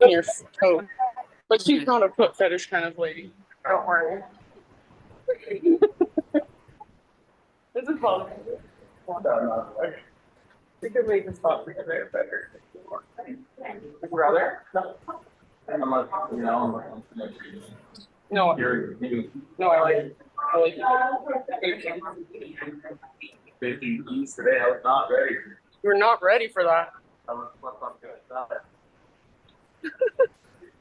your toe. But she's not a foot fetish kind of lady. Don't worry. This is fun. We could make this spot for you there better. Would you rather? No. I'm like, you know, no, no, I like it. I like it. Today I was not ready. You were not ready for that. I was good.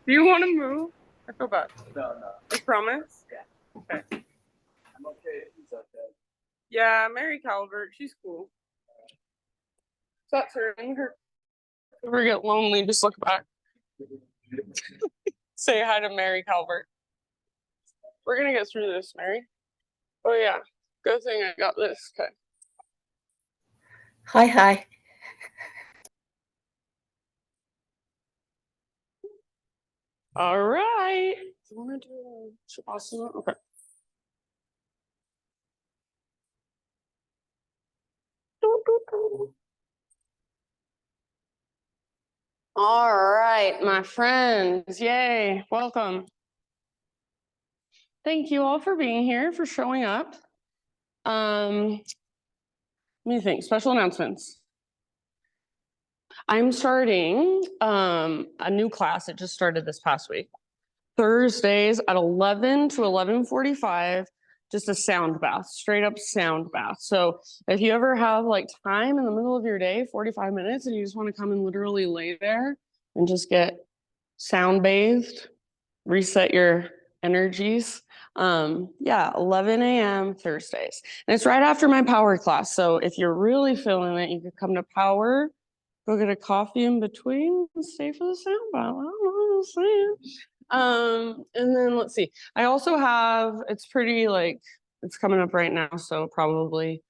Do you want to move? I feel bad. No. I promise? Yeah. Okay. I'm okay. He's okay. Yeah, Mary Calvert, she's cool. That's her. And her. If you ever get lonely, just look back. Say hi to Mary Calvert. We're gonna get through this, Mary. Oh yeah. Good thing I got this. Okay. Hi. All right. You want to do Shavasana? Okay. All right, my friends. Yay. Welcome. Thank you all for being here, for showing up. Let me think. Special announcements. I'm starting a new class. It just started this past week. Thursdays at 11 to 11:45, just a sound bath, straight up sound bath. So if you ever have like time in the middle of your day, 45 minutes, and you just want to come and literally lay there and just get sound bathed, reset your energies. Yeah, 11 a.m. Thursdays. And it's right after my power class. So if you're really feeling it, you could come to power, go get a coffee in between and stay for the sound bath. I don't know what I'm saying. And then let's see. I also have, it's pretty like, it's coming up right now. So probably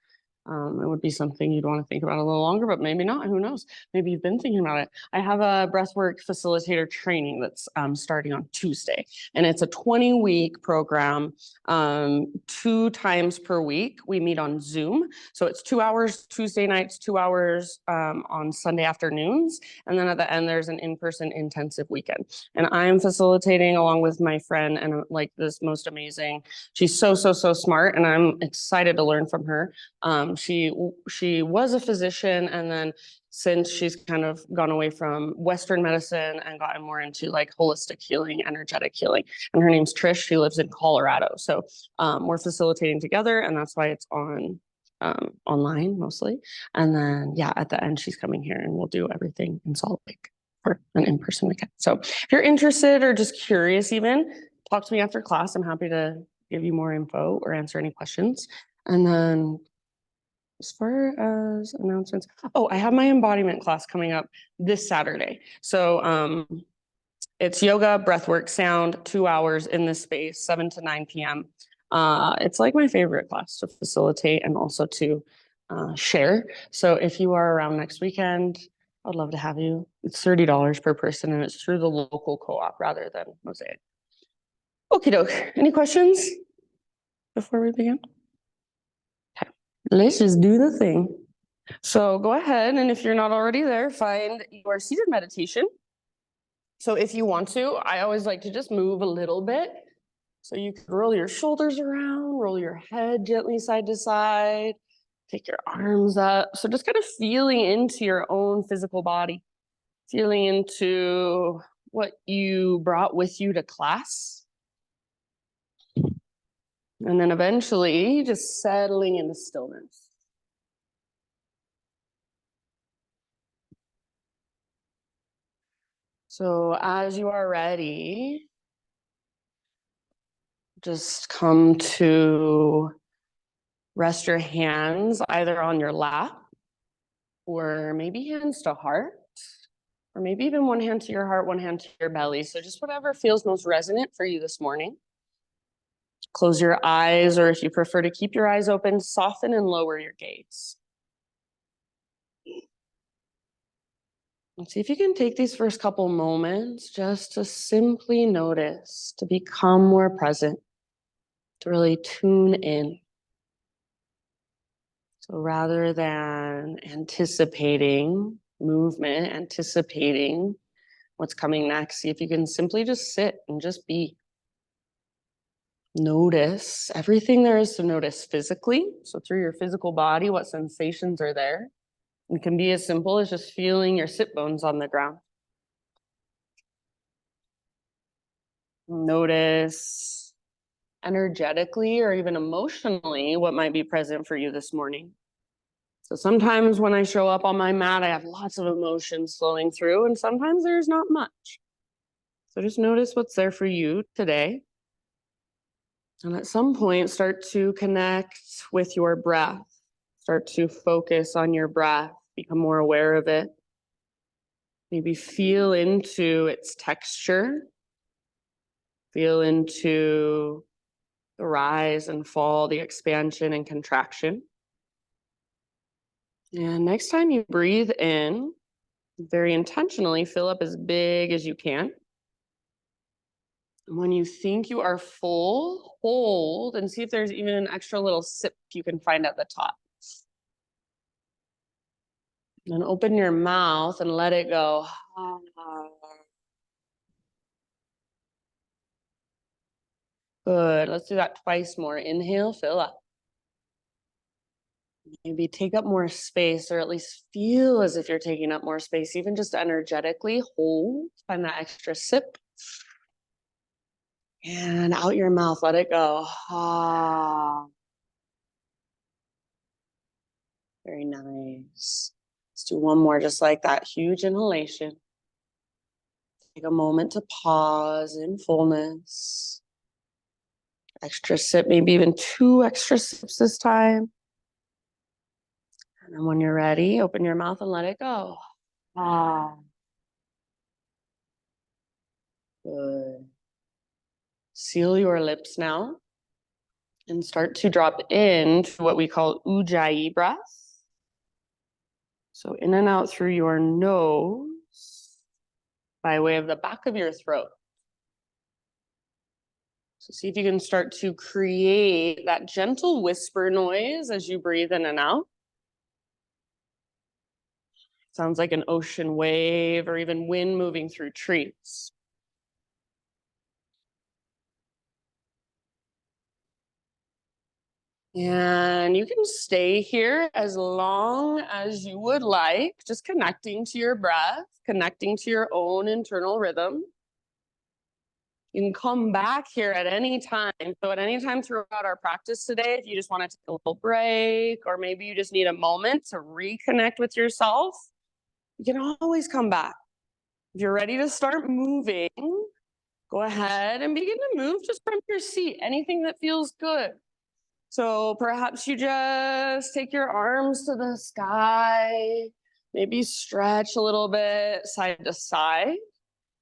it would be something you'd want to think about a little longer, but maybe not. Who knows? Maybe you've been thinking about it. I have a breathwork facilitator training that's starting on Tuesday, and it's a 20-week program. 2 times per week, we meet on Zoom. So it's 2 hours Tuesday nights, 2 hours on Sunday afternoons, and then at the end there's an in-person intensive weekend. And I'm facilitating along with my friend and like this most amazing. She's so smart, and I'm excited to learn from her. She was a physician, and then since she's kind of gone away from Western medicine and gotten more into like holistic healing, energetic healing. And her name's Trish. She lives in Colorado. So we're facilitating together, and that's why it's on online mostly. And then yeah, at the end she's coming here, and we'll do everything in Salt Lake for an in-person weekend. So if you're interested or just curious, even talk to me after class. I'm happy to give you more info or answer any questions. And then as far as announcements, oh, I have my embodiment class coming up this Saturday. So it's yoga, breathwork, sound, 2 hours in this space, 7 to 9 p.m. It's like my favorite class to facilitate and also to share. So if you are around next weekend, I'd love to have you. It's $30 per person, and it's through the local co-op rather than Mosaic. Okie doke. Any questions before we begin? Okay, let's just do the thing. So go ahead, and if you're not already there, find your seated meditation. So if you want to, I always like to just move a little bit. So you can roll your shoulders around, roll your head gently side to side, take your arms up. So just kind of feeling into your own physical body, feeling into what you brought with you to class. And then eventually just settling into stillness. So as you are ready, just come to rest your hands either on your lap or maybe hands to heart, or maybe even one hand to your heart, one hand to your belly. So just whatever feels most resonant for you this morning. Close your eyes, or if you prefer to keep your eyes open, soften and lower your gaze. And see if you can take these first couple moments just to simply notice, to become more present, to really tune in. So rather than anticipating movement, anticipating what's coming next. See if you can simply just sit and just be. Notice everything there is to notice physically. So through your physical body, what sensations are there? It can be as simple as just feeling your sit bones on the ground. Notice energetically or even emotionally what might be present for you this morning. So sometimes when I show up on my mat, I have lots of emotions flowing through, and sometimes there's not much. So just notice what's there for you today. And at some point, start to connect with your breath. Start to focus on your breath, become more aware of it. Maybe feel into its texture. Feel into the rise and fall, the expansion and contraction. And next time you breathe in, very intentionally fill up as big as you can. And when you think you are full, hold and see if there's even an extra little sip you can find at the top. And then open your mouth and let it go. Good. Let's do that twice more. Inhale, fill up. Maybe take up more space, or at least feel as if you're taking up more space, even just energetically. Hold, find that extra sip. And out your mouth, let it go. Very nice. Let's do one more, just like that. Huge inhalation. Take a moment to pause in fullness. Extra sip, maybe even 2 extra sips this time. And then when you're ready, open your mouth and let it go. Good. Seal your lips now and start to drop into what we call Ujjayi breath. So in and out through your nose by way of the back of your throat. So see if you can start to create that gentle whisper noise as you breathe in and out. Sounds like an ocean wave or even wind moving through trees. And you can stay here as long as you would like, just connecting to your breath, connecting to your own internal rhythm. You can come back here at any time. So at any time throughout our practice today, if you just want to take a little break, or maybe you just need a moment to reconnect with yourself, you can always come back. If you're ready to start moving, go ahead and begin to move just from your seat, anything that feels good. So perhaps you just take your arms to the sky, maybe stretch a little bit side to side,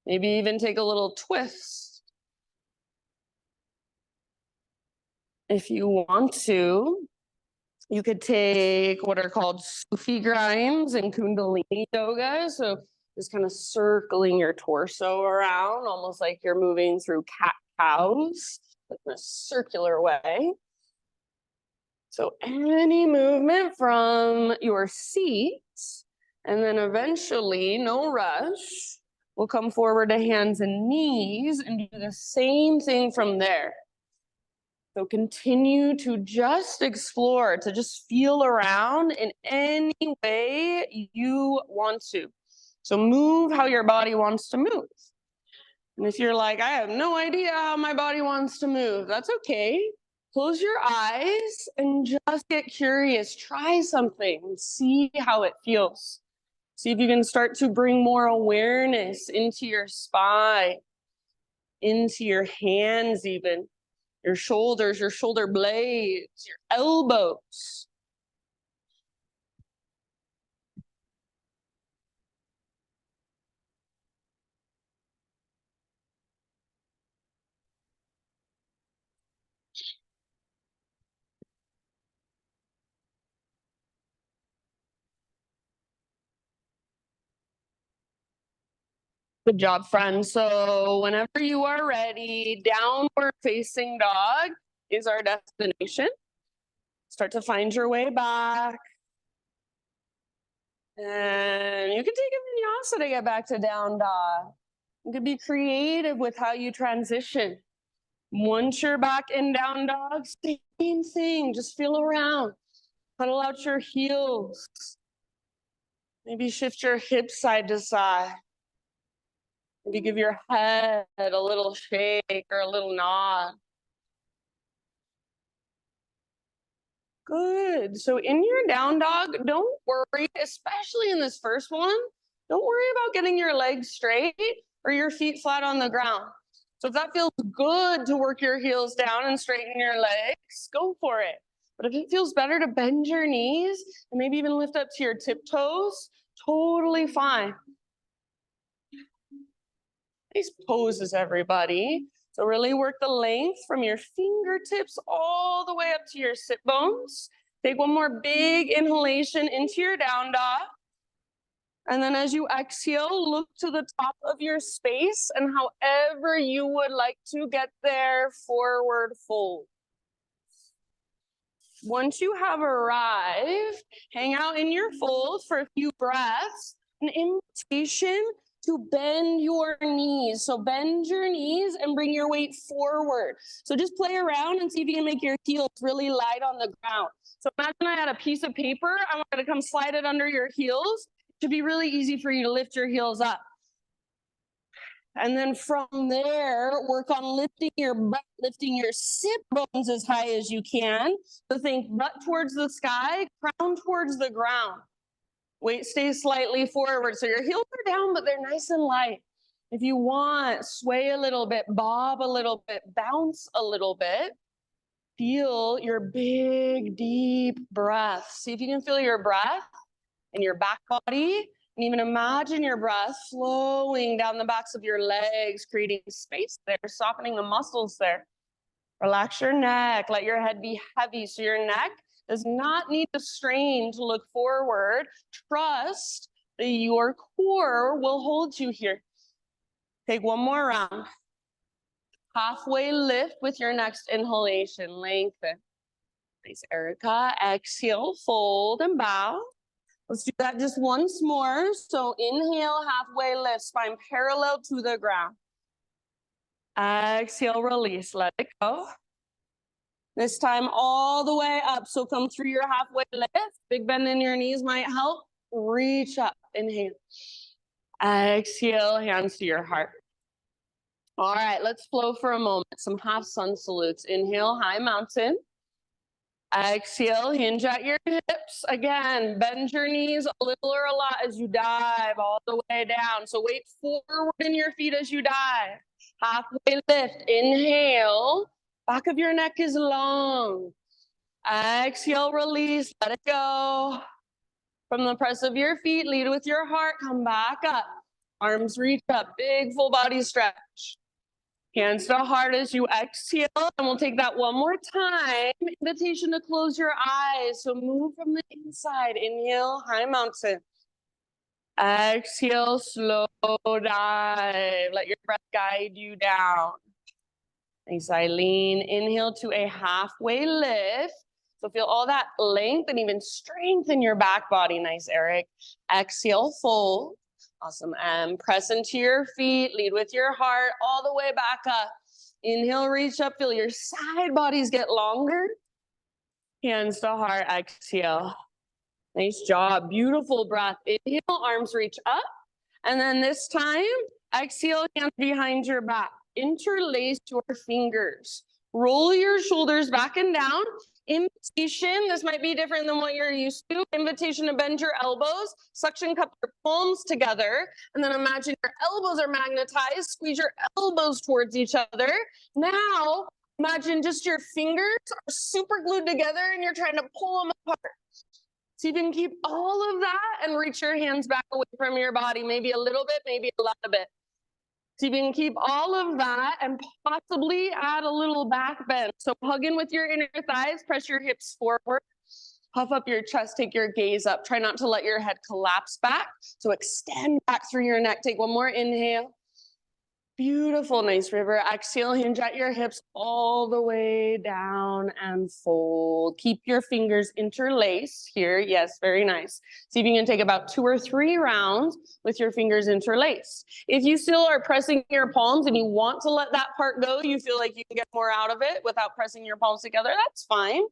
maybe even take a little twist. If you want to, you could take what are called Sufi grinds in Kundalini yoga. So just kind of circling your torso around, almost like you're moving through cat-cows in a circular way. So any movement from your seat, and then eventually, no rush, we'll come forward to hands and knees and do the same thing from there. So continue to just explore, to just feel around in any way you want to. So move how your body wants to move. And if you're like, I have no idea how my body wants to move, that's okay. Close your eyes and just get curious. Try something and see how it feels. See if you can start to bring more awareness into your spine, into your hands even, your shoulders, your shoulder blades, your elbows. Good job, friends. So whenever you are ready, downward facing dog is our destination. Start to find your way back. And you can take a vinyasa to get back to down dog. You could be creative with how you transition. Once you're back in down dog, same thing, just feel around. Cuddle out your heels. Maybe shift your hips side to side. Maybe give your head a little shake or a little nod. Good. So in your down dog, don't worry, especially in this first one, don't worry about getting your legs straight or your feet flat on the ground. So if that feels good to work your heels down and straighten your legs, go for it. But if it feels better to bend your knees and maybe even lift up to your tiptoes, totally fine. Nice poses, everybody. So really work the length from your fingertips all the way up to your sit bones. Take one more big inhalation into your down dog. And then as you exhale, look to the top of your space and however you would like to get there, forward fold. Once you have arrived, hang out in your fold for a few breaths. An invitation to bend your knees. So bend your knees and bring your weight forward. So just play around and see if you can make your heels really light on the ground. So imagine I had a piece of paper. I want you to come slide it under your heels. It should be really easy for you to lift your heels up. And then from there, work on lifting your butt, lifting your sit bones as high as you can. So think butt towards the sky, crown towards the ground. Weight stays slightly forward. So your heels are down, but they're nice and light. If you want, sway a little bit, bob a little bit, bounce a little bit. Feel your big, deep breath. See if you can feel your breath in your back body. And even imagine your breath flowing down the backs of your legs, creating space there, softening the muscles there. Relax your neck. Let your head be heavy so your neck does not need to strain to look forward. Trust that your core will hold you here. Take one more round. Halfway lift with your next inhalation. Lengthen. Nice, Erica. Exhale, fold and bow. Let's do that just once more. So inhale, halfway lift, spine parallel to the ground. Exhale, release, let it go. This time all the way up. So come through your halfway lift. Big bend in your knees might help. Reach up, inhale. Exhale, hands to your heart. All right, let's flow for a moment. Some half sun salutes. Inhale, high mountain. Exhale, hinge at your hips. Again, bend your knees a little or a lot as you dive all the way down. So weight forward in your feet as you dive. Halfway lift, inhale. Back of your neck is long. Exhale, release, let it go. From the press of your feet, lead with your heart, come back up. Arms reach up, big full body stretch. Hands to heart as you exhale, and we'll take that one more time. Invitation to close your eyes. So move from the inside. Inhale, high mountain. Exhale, slow dive. Let your breath guide you down. Nice, Eileen. Inhale to a halfway lift. So feel all that length and even strength in your back body. Nice, Eric. Exhale, fold. Awesome. And press into your feet, lead with your heart all the way back up. Inhale, reach up, feel your side bodies get longer. Hands to heart, exhale. Nice job, beautiful breath. Inhale, arms reach up. And then this time, exhale, hands behind your back. Interlace your fingers. Roll your shoulders back and down. Invitation, this might be different than what you're used to. Invitation to bend your elbows, suction cup your palms together, and then imagine your elbows are magnetized. Squeeze your elbows towards each other. Now, imagine just your fingers are super glued together and you're trying to pull them apart. So you can keep all of that and reach your hands back away from your body, maybe a little bit, maybe a lot of it. So you can keep all of that and possibly add a little back bend. So hug in with your inner thighs, press your hips forward, puff up your chest, take your gaze up. Try not to let your head collapse back. So extend back through your neck. Take one more inhale. Beautiful, nice river. Exhale, hinge at your hips all the way down and fold. Keep your fingers interlaced here. Yes, very nice. See if you can take about 2 or 3 rounds with your fingers interlaced. If you still are pressing your palms and you want to let that part go, you feel like you can get more out of it without pressing your palms together, that's fine.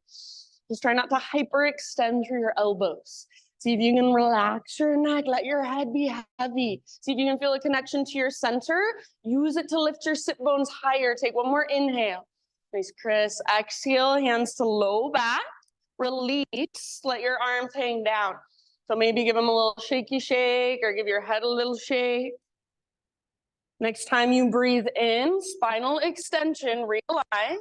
Just try not to hyperextend through your elbows. See if you can relax your neck, let your head be heavy. See if you can feel a connection to your center. Use it to lift your sit bones higher. Take one more inhale. Nice, Chris. Exhale, hands to low back. Release, let your arms hang down. So maybe give them a little shaky shake or give your head a little shake. Next time you breathe in, spinal extension, realign.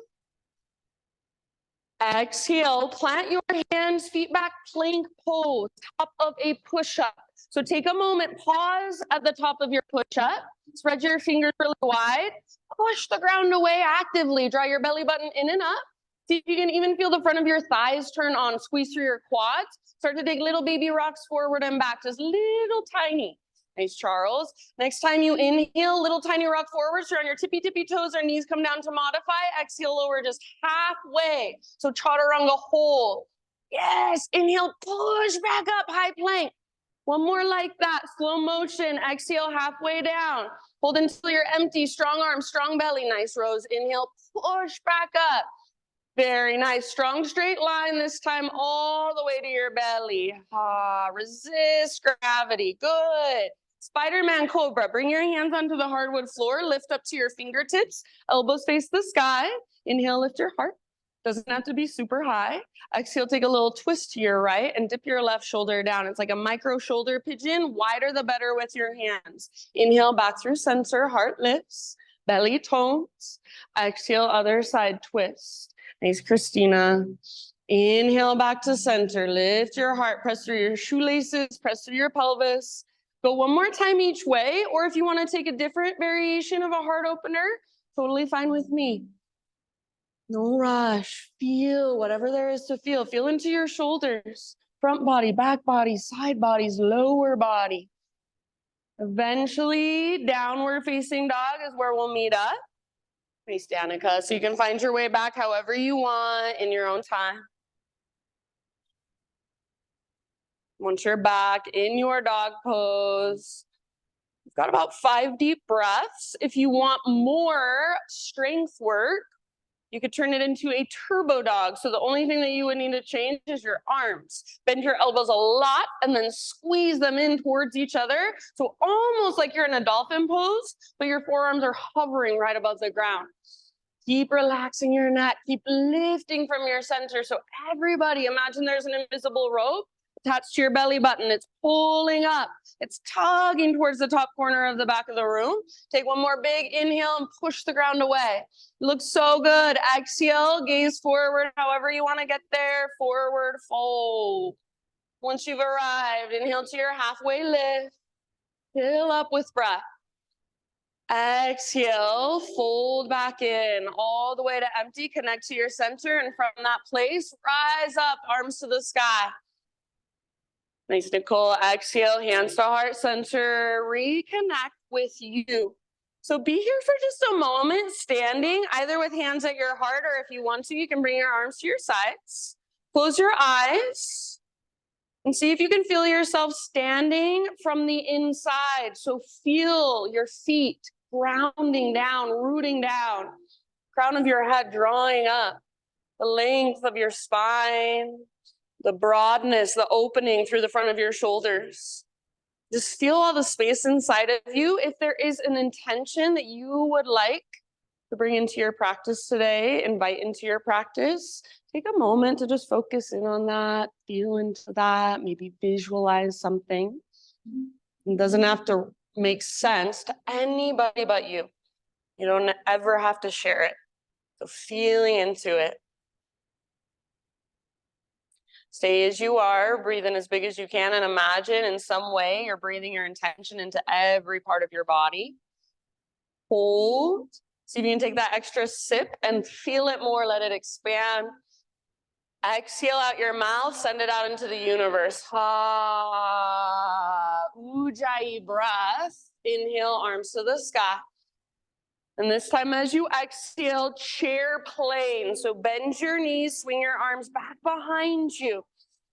Exhale, plant your hands, feet back, plank pose, top of a push-up. So take a moment, pause at the top of your push-up, spread your fingers really wide, push the ground away actively, draw your belly button in and up. See if you can even feel the front of your thighs turn on, squeeze through your quads. Start to take little baby rocks forward and back, just little tiny. Nice, Charles. Next time you inhale, little tiny rock forward, so on your tippy toes or knees come down to modify. Exhale, lower just halfway. So chaturanga hold. Yes, inhale, push back up, high plank. One more like that, slow motion. Exhale, halfway down. Hold until you're empty, strong arms, strong belly. Nice, Rose. Inhale, push back up. Very nice. Strong straight line this time all the way to your belly. Resist gravity. Good. Spider-Man Cobra. Bring your hands onto the hardwood floor. Lift up to your fingertips. Elbows face the sky. Inhale, lift your heart. Doesn't have to be super high. Exhale, take a little twist to your right and dip your left shoulder down. It's like a micro shoulder pigeon. Wider the better with your hands. Inhale, back through center. Heart lifts. Belly tones. Exhale, other side twist. Nice, Christina. Inhale back to center. Lift your heart. Press through your shoelaces. Press through your pelvis. Go one more time each way. Or if you want to take a different variation of a heart opener, totally fine with me. No rush. Feel whatever there is to feel. Feel into your shoulders. Front body, back body, side bodies, lower body. Eventually, downward facing dog is where we'll meet up. Nice, Danica. So you can find your way back however you want in your own time. Once you're back in your dog pose, you've got about 5 deep breaths. If you want more strength work, you could turn it into a turbo dog. So the only thing that you would need to change is your arms. Bend your elbows a lot and then squeeze them in towards each other. So almost like you're in a dolphin pose, but your forearms are hovering right above the ground. Keep relaxing your neck. Keep lifting from your center. So everybody, imagine there's an invisible rope attached to your belly button. It's pulling up. It's tugging towards the top corner of the back of the room. Take one more big inhale and push the ground away. You look so good. Exhale, gaze forward, however you want to get there. Forward fold. Once you've arrived, inhale to your halfway lift. Fill up with breath. Exhale, fold back in all the way to empty. Connect to your center, and from that place, rise up, arms to the sky. Nice, Nicole. Exhale, hands to heart center. Reconnect with you. So be here for just a moment, standing, either with hands at your heart, or if you want to, you can bring your arms to your sides. Close your eyes and see if you can feel yourself standing from the inside. So feel your feet grounding down, rooting down, crown of your head drawing up, the length of your spine, the broadness, the opening through the front of your shoulders. Just feel all the space inside of you. If there is an intention that you would like to bring into your practice today, invite into your practice, take a moment to just focus in on that, feel into that, maybe visualize something. It doesn't have to make sense to anybody but you. You don't ever have to share it. So feeling into it. Stay as you are, breathe in as big as you can, and imagine in some way you're breathing your intention into every part of your body. Hold. See if you can take that extra sip and feel it more, let it expand. Exhale out your mouth, send it out into the universe. Ujjayi breath. Inhale, arms to the sky. And this time as you exhale, chair plane. So bend your knees, swing your arms back behind you.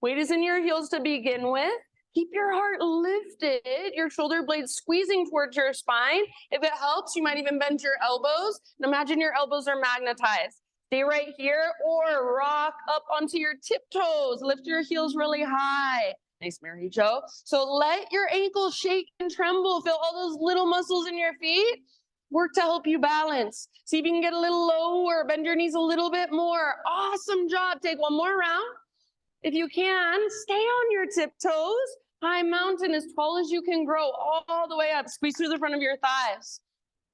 Weight is in your heels to begin with. Keep your heart lifted, your shoulder blades squeezing towards your spine. If it helps, you might even bend your elbows. And imagine your elbows are magnetized. Stay right here or rock up onto your tiptoes. Lift your heels really high. Nice, Mary Jo. So let your ankles shake and tremble. Feel all those little muscles in your feet. Work to help you balance. See if you can get a little lower. Bend your knees a little bit more. Awesome job. Take one more round. If you can, stay on your tiptoes. High mountain, as tall as you can grow, all the way up. Squeeze through the front of your thighs.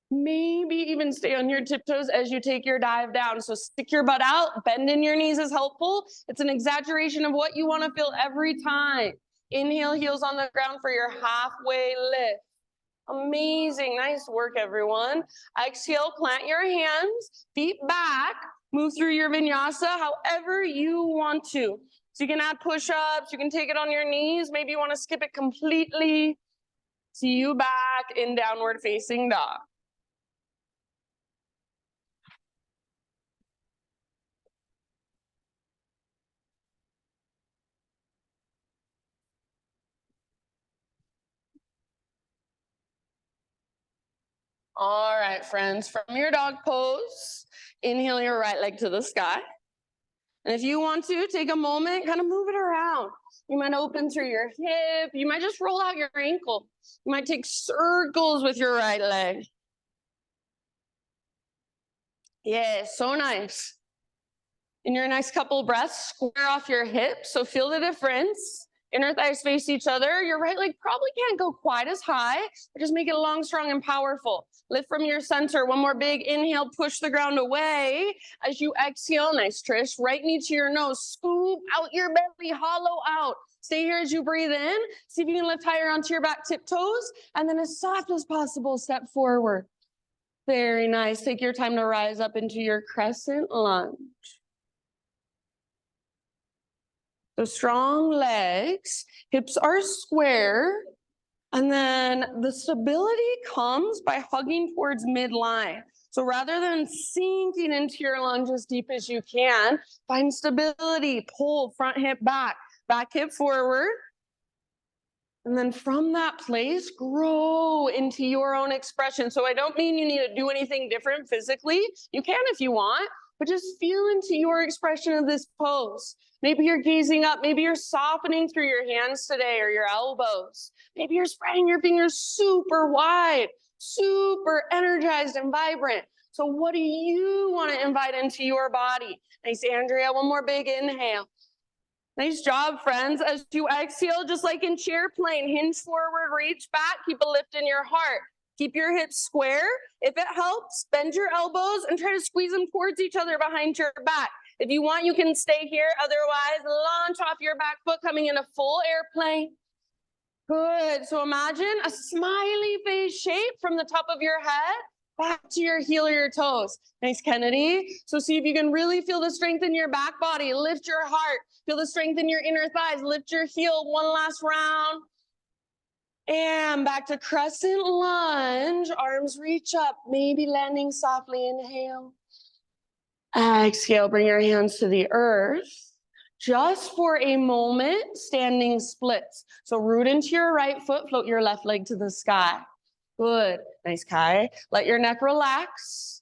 Maybe even stay on your tiptoes as you take your dive down. So stick your butt out. Bend in your knees is helpful. It's an exaggeration of what you want to feel every time. Inhale, heels on the ground for your halfway lift. Amazing. Nice work, everyone. Exhale, plant your hands, feet back, move through your vinyasa however you want to. So you can add push-ups, you can take it on your knees, maybe you want to skip it completely. See you back in downward facing dog. All right, friends, from your dog pose, inhale your right leg to the sky. And if you want to, take a moment, kind of move it around. You might open through your hip. You might just roll out your ankle. You might take circles with your right leg. Yeah, so nice. In your next couple of breaths, square off your hips. So feel the difference. Inner thighs face each other. Your right leg probably can't go quite as high, but just make it long, strong, and powerful. Lift from your center. One more big inhale, push the ground away. As you exhale, nice, Trish, right knee to your nose. Scoop out your belly, hollow out. Stay here as you breathe in. See if you can lift higher onto your back tiptoes. And then as soft as possible, step forward. Very nice. Take your time to rise up into your crescent lunge. So strong legs, hips are square, and then the stability comes by hugging towards midline. So rather than sinking into your lunge as deep as you can, find stability, pull front hip back hip forward. And then from that place, grow into your own expression. So I don't mean you need to do anything different physically. You can if you want, but just feel into your expression of this pose. Maybe you're gazing up. Maybe you're softening through your hands today or your elbows. Maybe you're spreading your fingers super wide, super energized and vibrant. So what do you want to invite into your body? Nice, Andrea. One more big inhale. Nice job, friends. As you exhale, just like in chair plane, hinge forward, reach back, keep a lift in your heart. Keep your hips square. If it helps, bend your elbows and try to squeeze them towards each other behind your back. If you want, you can stay here. Otherwise, launch off your back foot, coming in a full airplane. Good. So imagine a smiley face shape from the top of your head back to your heel or your toes. Nice, Kennedy. So see if you can really feel the strength in your back body. Lift your heart. Feel the strength in your inner thighs. Lift your heel. One last round. And back to crescent lunge. Arms reach up, maybe landing softly. Inhale. Exhale, bring your hands to the earth. Just for a moment, standing splits. So root into your right foot, float your left leg to the sky. Good. Nice, Kai. Let your neck relax.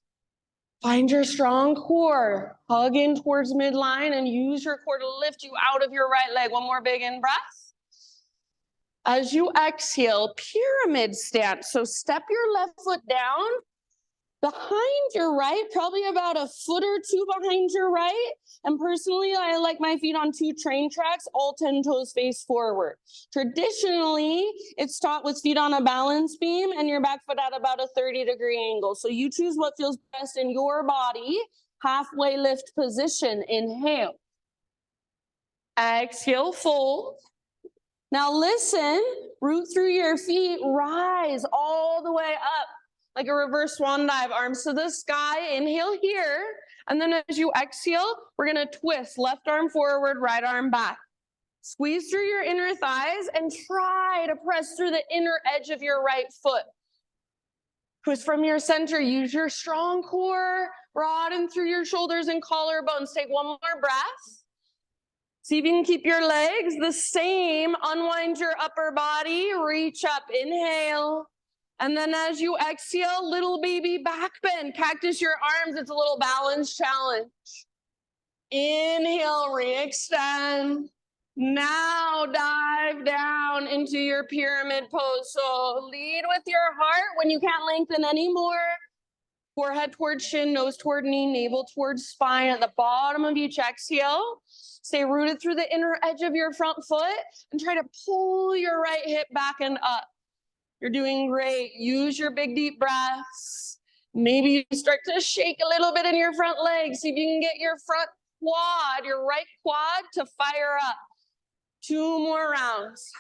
Find your strong core. Hug in towards midline and use your core to lift you out of your right leg. One more big in breath. As you exhale, pyramid stance. So step your left foot down behind your right, probably about a foot or two behind your right. And personally, I like my feet on 2 train tracks, all 10 toes face forward. Traditionally, it's taught with feet on a balance beam and your back foot at about a 30-degree angle. So you choose what feels best in your body. Halfway lift position. Inhale. Exhale, fold. Now listen, root through your feet, rise all the way up. Like a reverse swan dive, arms to the sky. Inhale here. And then as you exhale, we're going to twist. Left arm forward, right arm back. Squeeze through your inner thighs and try to press through the inner edge of your right foot. Twist from your center. Use your strong core. Broaden through your shoulders and collarbones. Take one more breath. See if you can keep your legs the same. Unwind your upper body. Reach up. Inhale. And then as you exhale, little baby back bend. Cactus your arms. It's a little balance challenge. Inhale, re-extend. Now dive down into your pyramid pose. So lead with your heart when you can't lengthen anymore. Forehead towards shin, nose toward knee, navel towards spine. At the bottom of each exhale, stay rooted through the inner edge of your front foot and try to pull your right hip back and up. You're doing great. Use your big deep breaths. Maybe you start to shake a little bit in your front legs. See if you can get your front quad, your right quad, to fire up. 2 more rounds.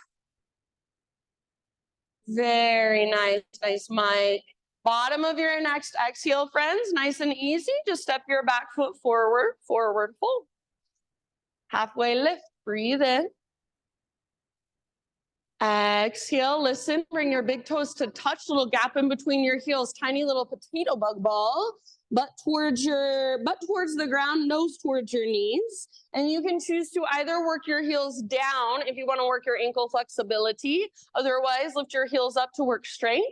Very nice, nice, Mike. Bottom of your next exhale, friends, nice and easy. Just step your back foot forward, forward fold. Halfway lift, breathe in. Exhale, listen, bring your big toes to touch, little gap in between your heels, tiny little potato bug ball, butt towards the ground, nose towards your knees. And you can choose to either work your heels down if you want to work your ankle flexibility. Otherwise, lift your heels up to work strength.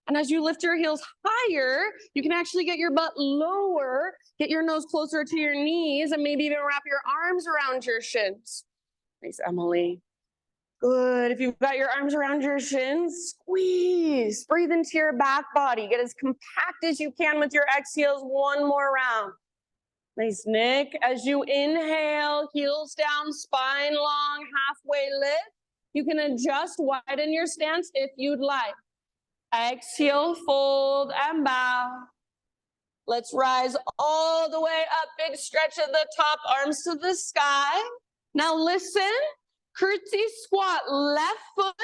And as you lift your heels higher, you can actually get your butt lower, get your nose closer to your knees, and maybe even wrap your arms around your shins. Nice, Emily. Good. If you've got your arms around your shins, squeeze. Breathe into your back body. Get as compact as you can with your exhales. 1 more round. Nice, Nick. As you inhale, heels down, spine long, halfway lift. You can adjust, widen your stance if you'd like. Exhale, fold, and bow. Let's rise all the way up. Big stretch at the top, arms to the sky. Now listen. Curtsy squat, left foot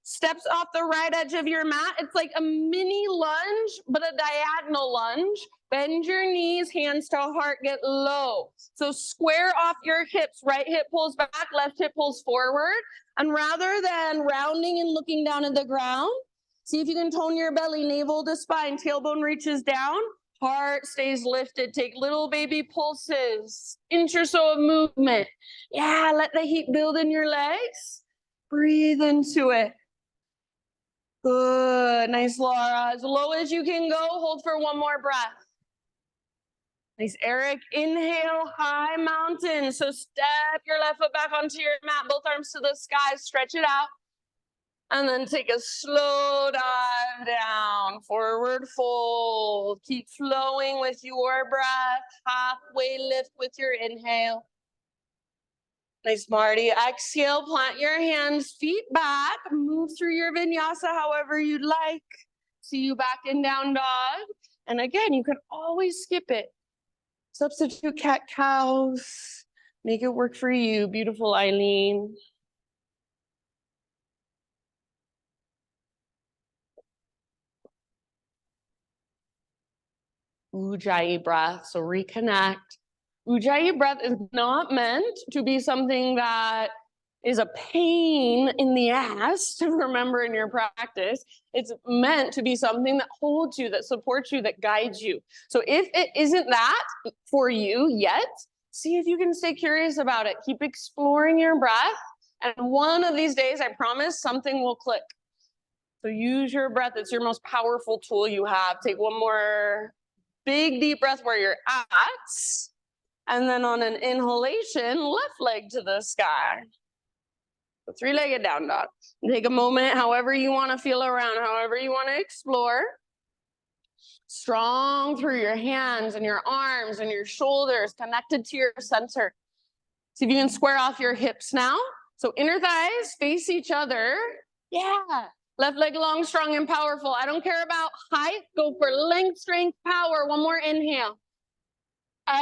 steps off the right edge of your mat. It's like a mini lunge, but a diagonal lunge. Bend your knees, hands to heart, get low. So square off your hips. Right hip pulls back, left hip pulls forward. And rather than rounding and looking down at the ground, see if you can tone your belly, navel to spine, tailbone reaches down. Heart stays lifted. Take little baby pulses, inch or so of movement. Yeah, let the heat build in your legs. Breathe into it. Good. Nice, Laura. As low as you can go, hold for 1 more breath. Nice, Eric. Inhale, high mountain. So step your left foot back onto your mat, both arms to the sky, stretch it out. And then take a slow dive down, forward fold. Keep flowing with your breath. Halfway lift with your inhale. Nice, Marty. Exhale, plant your hands, feet back. Move through your vinyasa however you'd like. See you back in down dog. And again, you can always skip it. Substitute cat-cows. Make it work for you. Beautiful, Eileen. Ujjayi breath, so reconnect. Ujjayi breath is not meant to be something that is a pain in the ass to remember in your practice. It's meant to be something that holds you, that supports you, that guides you. So if it isn't that for you yet, see if you can stay curious about it. Keep exploring your breath. And one of these days, I promise, something will click. So use your breath. It's your most powerful tool you have. Take 1 more big deep breath where you're at. And then on an inhalation, left leg to the sky. So 3-legged down dog. Take a moment, however you want to feel around, however you want to explore. Strong through your hands and your arms and your shoulders, connected to your center. See if you can square off your hips now. So inner thighs face each other. Yeah. Left leg long, strong, and powerful. I don't care about height. Go for length, strength, power. 1 more inhale.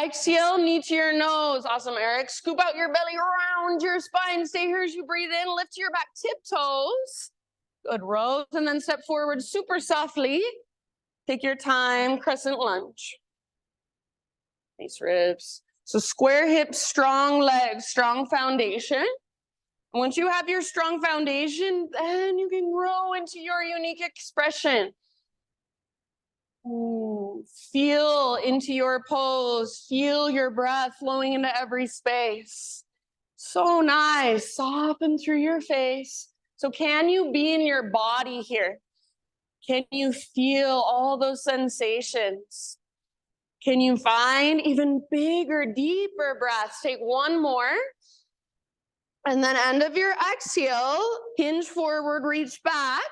Exhale, knee to your nose. Awesome, Eric. Scoop out your belly, round your spine. Stay here as you breathe in. Lift your back, tiptoes. Good, Rose. And then step forward super softly. Take your time, crescent lunge. Nice ribs. So square hips, strong legs, strong foundation. Once you have your strong foundation, then you can grow into your unique expression. Feel into your pose. Feel your breath flowing into every space. So nice. Soften through your face. So can you be in your body here? Can you feel all those sensations? Can you find even bigger, deeper breaths? Take one more. And then end of your exhale, hinge forward, reach back.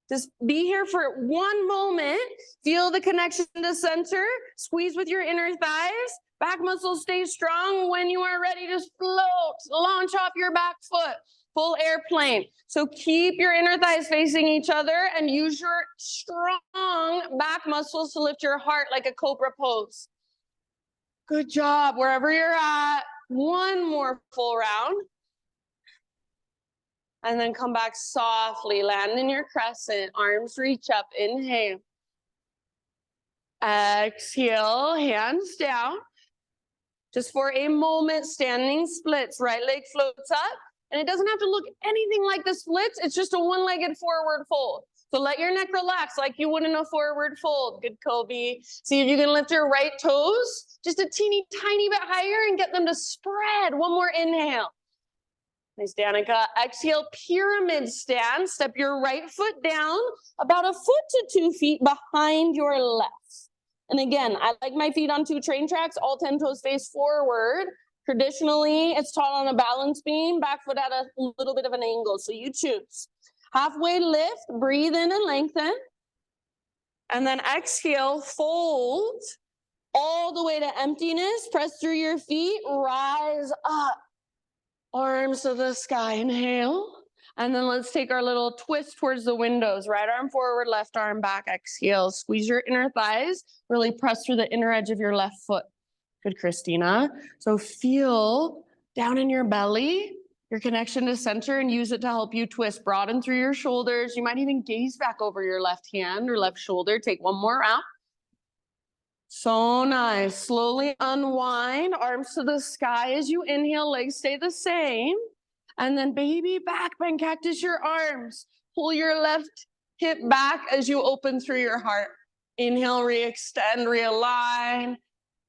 Just be here for one moment. Feel the connection to center. Squeeze with your inner thighs. Back muscles stay strong. When you are ready, just float. Launch off your back foot. Full airplane. So keep your inner thighs facing each other and use your strong back muscles to lift your heart like a cobra pose. Good job. Wherever you're at, one more full round. And then come back softly, land in your crescent, arms reach up, inhale. Exhale, hands down. Just for a moment, standing splits, right leg floats up. And it doesn't have to look anything like the splits, it's just a one-legged forward fold. So let your neck relax like you would in a forward fold. Good, Kobe. See if you can lift your right toes just a teeny tiny bit higher and get them to spread. One more inhale. Nice, Danica. Exhale, pyramid stand. Step your right foot down about 1 to 2 feet behind your left. And again, I like my feet on 2 train tracks, all 10 toes face forward. Traditionally, it's taught on a balance beam, back foot at a little bit of an angle, so you choose. Halfway lift, breathe in and lengthen. And then exhale, fold all the way to emptiness. Press through your feet, rise up. Arms to the sky, inhale. And then let's take our little twist towards the windows. Right arm forward, left arm back, exhale. Squeeze your inner thighs, really press through the inner edge of your left foot. Good, Christina. So feel down in your belly, your connection to center, and use it to help you twist. Broaden through your shoulders. You might even gaze back over your left hand or left shoulder. Take one more round. So nice. Slowly unwind, arms to the sky as you inhale, legs stay the same. And then baby back bend, cactus your arms. Pull your left hip back as you open through your heart. Inhale, re-extend, realign.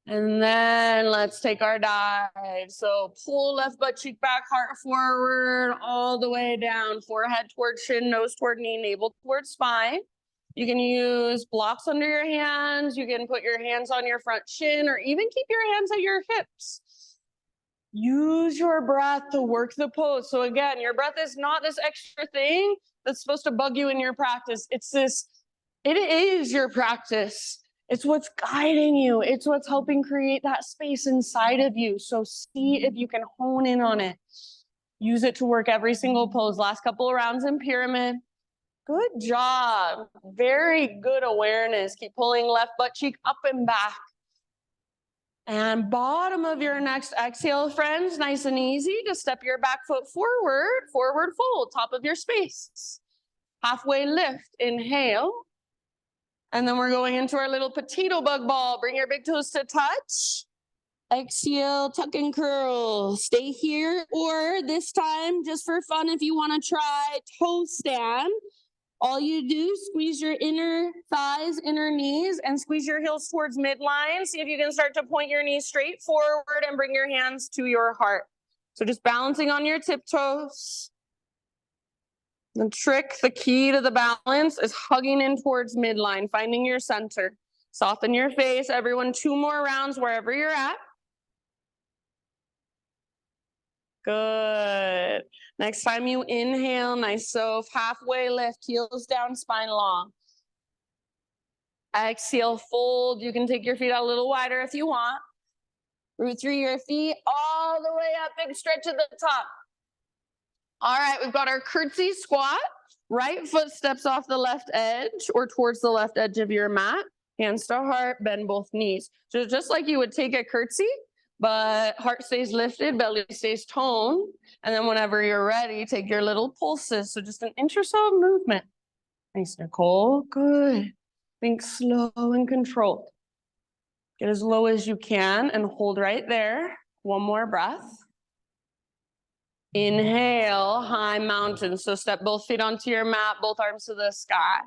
And then let's take our dive. So pull left butt cheek back, heart forward, all the way down. Forehead toward chin, nose toward knee, navel toward spine. You can use blocks under your hands. You can put your hands on your front shin or even keep your hands at your hips. Use your breath to work the pose. So again, your breath is not this extra thing that's supposed to bug you in your practice. It is your practice. It's what's guiding you. It's what's helping create that space inside of you. So see if you can hone in on it. Use it to work every single pose. Last couple of rounds in pyramid. Good job. Very good awareness. Keep pulling left butt cheek up and back. And bottom of your next exhale, friends, nice and easy. Just step your back foot forward, forward fold, top of your space. Halfway lift, inhale. And then we're going into our little potato bug ball. Bring your big toes to touch. Exhale, tuck and curl. Stay here, or this time, just for fun, if you want to try toe stand. All you do, squeeze your inner thighs, inner knees, and squeeze your heels towards midline. See if you can start to point your knees straight forward and bring your hands to your heart. So just balancing on your tiptoes. The trick, the key to the balance is hugging in towards midline, finding your center. Soften your face. Everyone, 2 more rounds wherever you're at. Good. Next time you inhale, nice. So halfway lift, heels down, spine long. Exhale, fold. You can take your feet out a little wider if you want. Root through your feet all the way up, big stretch at the top. All right, we've got our curtsy squat. Right foot steps off the left edge or towards the left edge of your mat. Hands to heart, bend both knees. So just like you would take a curtsy, but heart stays lifted, belly stays toned. And then whenever you're ready, take your little pulses. So just an inch or so of movement. Nice, Nicole. Good. Think slow and controlled. Get as low as you can and hold right there. One more breath. Inhale, high mountain. So step both feet onto your mat, both arms to the sky.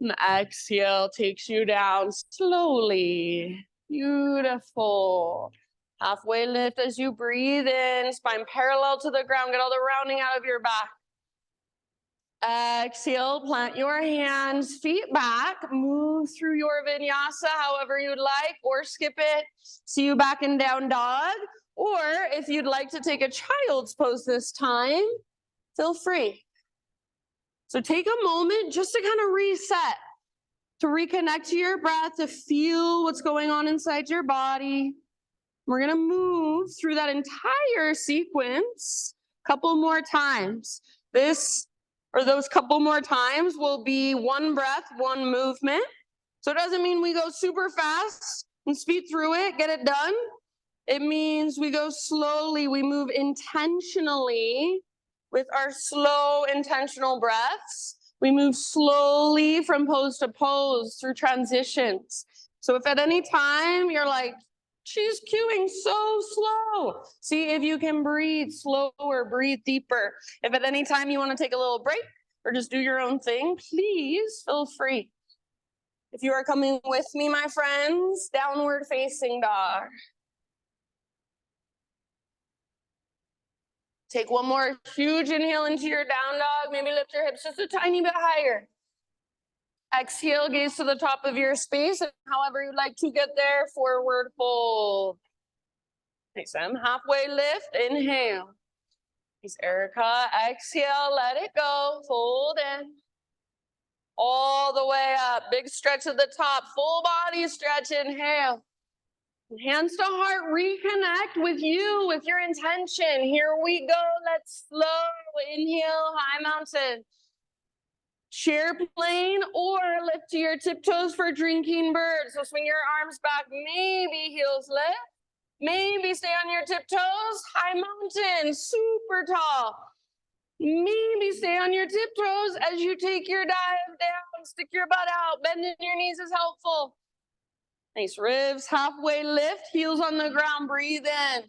And exhale takes you down slowly. Beautiful. Halfway lift as you breathe in, spine parallel to the ground. Get all the rounding out of your back. Exhale, plant your hands, feet back, move through your vinyasa however you'd like, or skip it. See you back in down dog. Or if you'd like to take a child's pose this time, feel free. So take a moment just to kind of reset, to reconnect to your breath, to feel what's going on inside your body. We're going to move through that entire sequence a couple more times. Those couple more times will be one breath, one movement. So it doesn't mean we go super fast and speed through it, get it done. It means we go slowly, we move intentionally with our slow, intentional breaths. We move slowly from pose to pose through transitions. So if at any time you're like, she's cueing so slow, see if you can breathe slower, breathe deeper. If at any time you want to take a little break or just do your own thing, please feel free. If you are coming with me, my friends, downward facing dog. Take one more huge inhale into your down dog. Maybe lift your hips just a tiny bit higher. Exhale, gaze to the top of your space, and however you'd like to get there, forward fold. Nice, Em. Halfway lift, inhale. Nice, Erica. Exhale, let it go, fold in. All the way up, big stretch at the top, full body stretch, inhale. Hands to heart, reconnect with you, with your intention. Here we go, let's slow. Inhale, high mountain. Chair plane or lift to your tiptoes for drinking bird. So swing your arms back, maybe heels lift. Maybe stay on your tiptoes, high mountain, super tall. Maybe stay on your tiptoes as you take your dive down, stick your butt out, bending your knees is helpful. Nice ribs, halfway lift, heels on the ground, breathe in.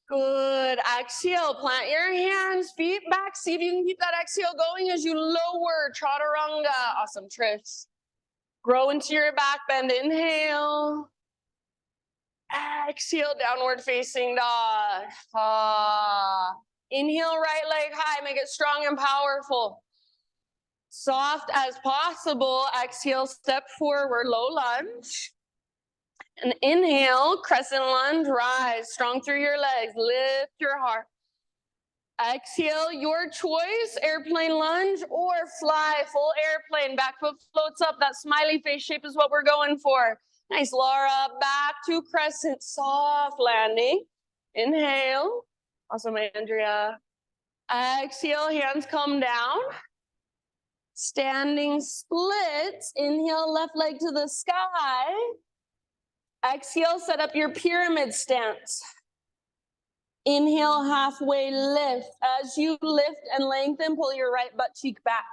Good, exhale, plant your hands, feet back. See if you can keep that exhale going as you lower, chaturanga. Awesome, Trish. Grow into your back bend, inhale. Exhale, downward facing dog. Inhale, right leg high, make it strong and powerful. Soft as possible, exhale, step forward, low lunge. And inhale, crescent lunge, rise, strong through your legs, lift your heart. Exhale, your choice, airplane lunge or fly, full airplane, back foot floats up, that smiley face shape is what we're going for. Nice, Laura, back to crescent, soft landing. Inhale, awesome, Andrea. Exhale, hands come down. Standing splits, inhale, left leg to the sky. Exhale, set up your pyramid stance. Inhale, halfway lift. As you lift and lengthen, pull your right butt cheek back.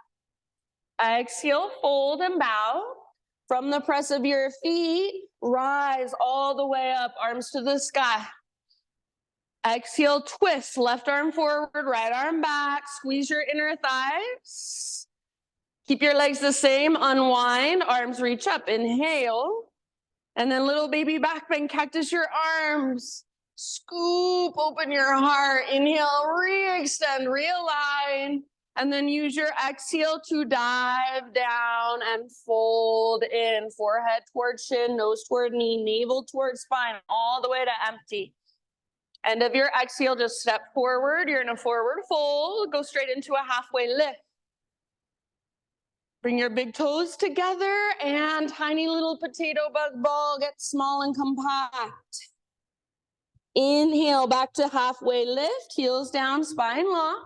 Exhale, fold and bow. From the press of your feet, rise all the way up, arms to the sky. Exhale, twist, left arm forward, right arm back. Squeeze your inner thighs. Keep your legs the same, unwind, arms reach up, inhale. And then little baby back bend, cactus your arms. Scoop, open your heart. Inhale, re-extend, realign. And then use your exhale to dive down and fold in. Forehead towards chin, nose toward knee, navel towards spine, all the way to empty. End of your exhale, just step forward. You're in a forward fold. Go straight into a halfway lift. Bring your big toes together and tiny little potato bug ball, get small and compact. Inhale, back to halfway lift, heels down, spine long.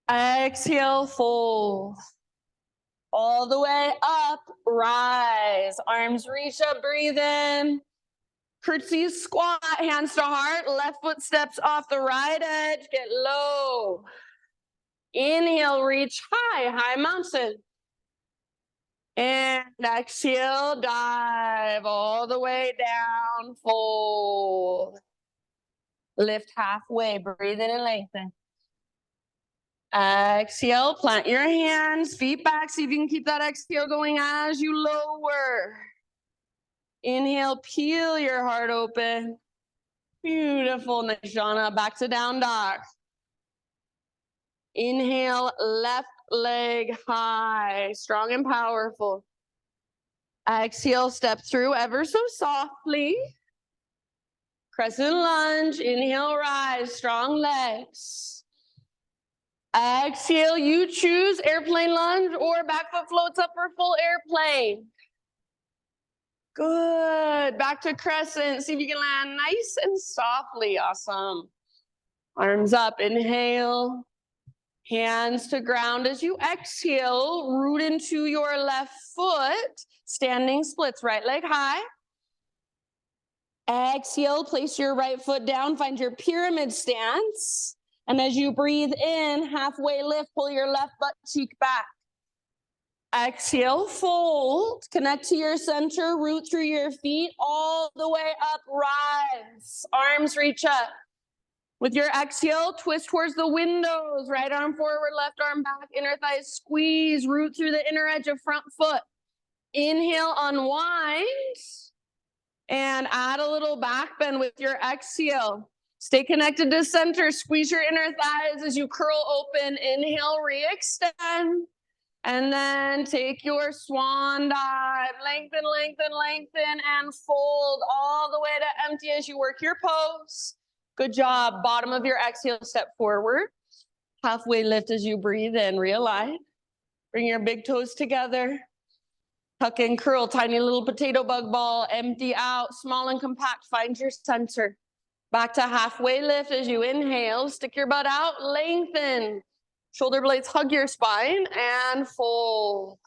Exhale, fold. All the way up, rise. Arms reach up, breathe in. Curtsy squat, hands to heart, left foot steps off the right edge, get low. Inhale, reach high, high mountain. And exhale, dive all the way down, fold. Lift halfway, breathe in and lengthen. Exhale, plant your hands, feet back. See if you can keep that exhale going as you lower. Inhale, peel your heart open. Beautiful, nice, Jana. Back to down dog. Inhale, left leg high, strong and powerful. Exhale, step through ever so softly. Crescent lunge, inhale, rise, strong legs. Exhale, you choose airplane lunge or back foot floats up for full airplane. Good, back to crescent. See if you can land nice and softly, awesome. Arms up, inhale. Hands to ground as you exhale, root into your left foot, standing splits, right leg high. Exhale, place your right foot down, find your pyramid stance. And as you breathe in, halfway lift, pull your left butt cheek back. Exhale, fold, connect to your center, root through your feet, all the way up, rise. Arms reach up. With your exhale, twist towards the windows, right arm forward, left arm back, inner thighs squeeze, root through the inner edge of front foot. Inhale, unwind, and add a little back bend with your exhale. Stay connected to center, squeeze your inner thighs as you curl open. Inhale, re-extend, and then take your swan dive. Lengthen, lengthen, lengthen, and fold all the way to empty as you work your pose. Good job. Bottom of your exhale, step forward. Halfway lift as you breathe in, realign. Bring your big toes together. Tuck and curl, tiny little potato bug ball. Empty out, small and compact. Find your center. Back to halfway lift as you inhale. Stick your butt out, lengthen. Shoulder blades hug your spine and fold.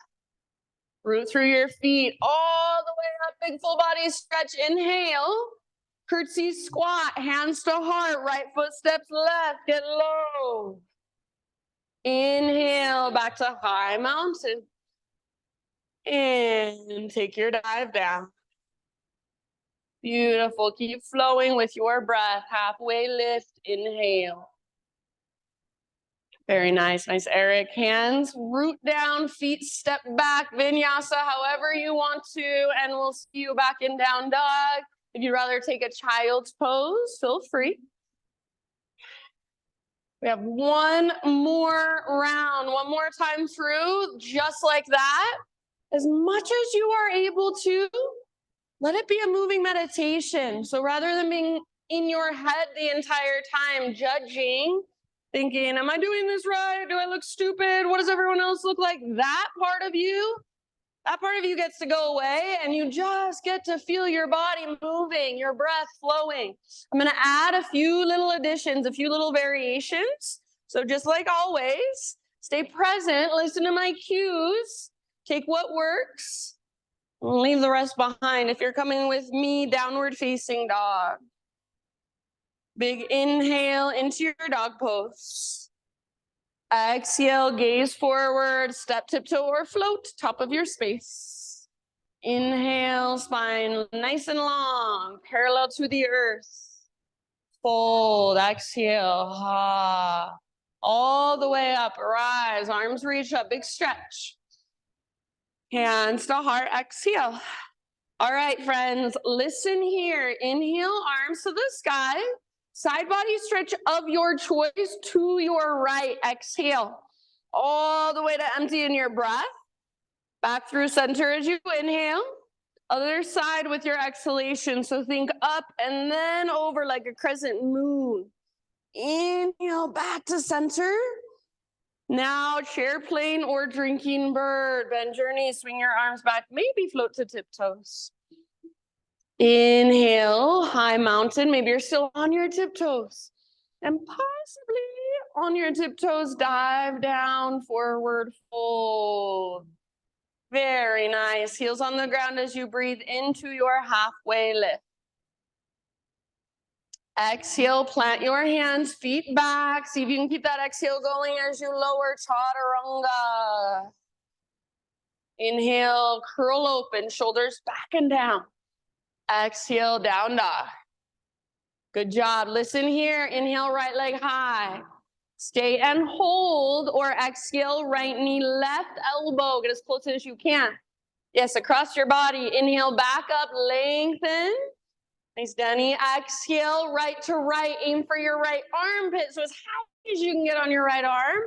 Root through your feet all the way up. Big full body stretch. Inhale. Curtsy squat, hands to heart, right foot steps left, get low. Inhale, back to high mountain. And take your dive down. Beautiful, keep flowing with your breath. Halfway lift, inhale. Very nice, nice, Eric. Hands root down, feet step back, vinyasa, however you want to, and we'll see you back in down dog. If you'd rather take a child's pose, feel free. We have one more round, one more time through, just like that. As much as you are able to, let it be a moving meditation. So rather than being in your head the entire time, judging, thinking, am I doing this right? Do I look stupid? What does everyone else look like? That part of you gets to go away, and you just get to feel your body moving, your breath flowing. I'm going to add a few little additions, a few little variations. So just like always, stay present, listen to my cues, take what works, leave the rest behind. If you're coming with me, downward facing dog. Big inhale into your dog pose. Exhale, gaze forward, step, tiptoe, or float, top of your space. Inhale, spine nice and long, parallel to the earth. Fold, exhale, ha. All the way up, rise, arms reach up, big stretch. Hands to heart, exhale. All right, friends, listen here. Inhale, arms to the sky. Side body stretch of your choice to your right. Exhale all the way to empty in your breath. Back through center as you inhale. Other side with your exhalation. So think up and then over like a crescent moon. Inhale back to center. Now chair plane or drinking bird. Bend your knees, swing your arms back, maybe float to tiptoes. Inhale, high mountain. Maybe you're still on your tiptoes. And possibly on your tiptoes, dive down, forward fold. Very nice. Heels on the ground as you breathe into your halfway lift. Exhale, plant your hands, feet back. See if you can keep that exhale going as you lower chaturanga. Inhale, curl open, shoulders back and down. Exhale, down dog. Good job. Listen here. Inhale, right leg high. Stay and hold, or exhale, right knee, left elbow. Get as close as you can. Yes, across your body. Inhale, back up, lengthen. Nice, Danny. Exhale, right to right. Aim for your right armpit. So as high as you can get on your right arm.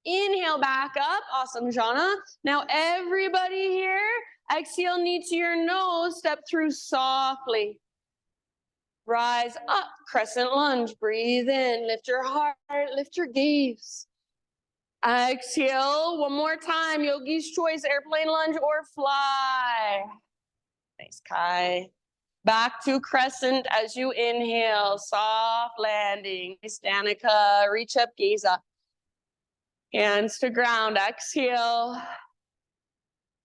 Inhale, back up. Awesome, Jana. Now everybody here, exhale, knee to your nose. Step through softly. Rise up, crescent lunge. Breathe in, lift your heart, lift your gaze. Exhale, one more time. Yogi's choice, airplane lunge or fly. Nice, Kai. Back to crescent as you inhale, soft landing. Nice, Danica. Reach up, gaze up. Hands to ground, exhale.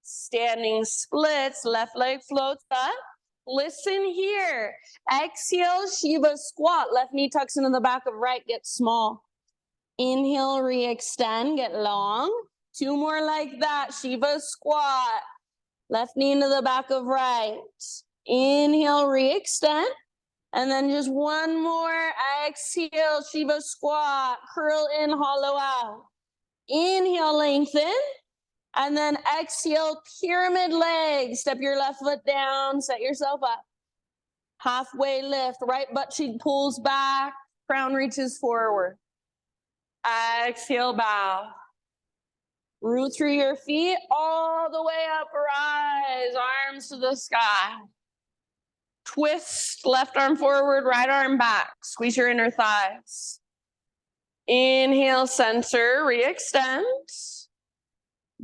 Standing splits, left leg floats up. Listen here. Exhale, Shiva squat. Left knee tucks into the back of right, get small. Inhale, re-extend, get long. 2 more like that. Shiva squat. Left knee into the back of right. Inhale, re-extend. And then just 1 more. Exhale, Shiva squat. Curl in, hollow out. Inhale, lengthen. And then exhale, pyramid legs. Step your left foot down, set yourself up. Halfway lift, right butt cheek pulls back, crown reaches forward. Exhale, bow. Root through your feet, all the way up, rise, arms to the sky. Twist, left arm forward, right arm back. Squeeze your inner thighs. Inhale, center, re-extend.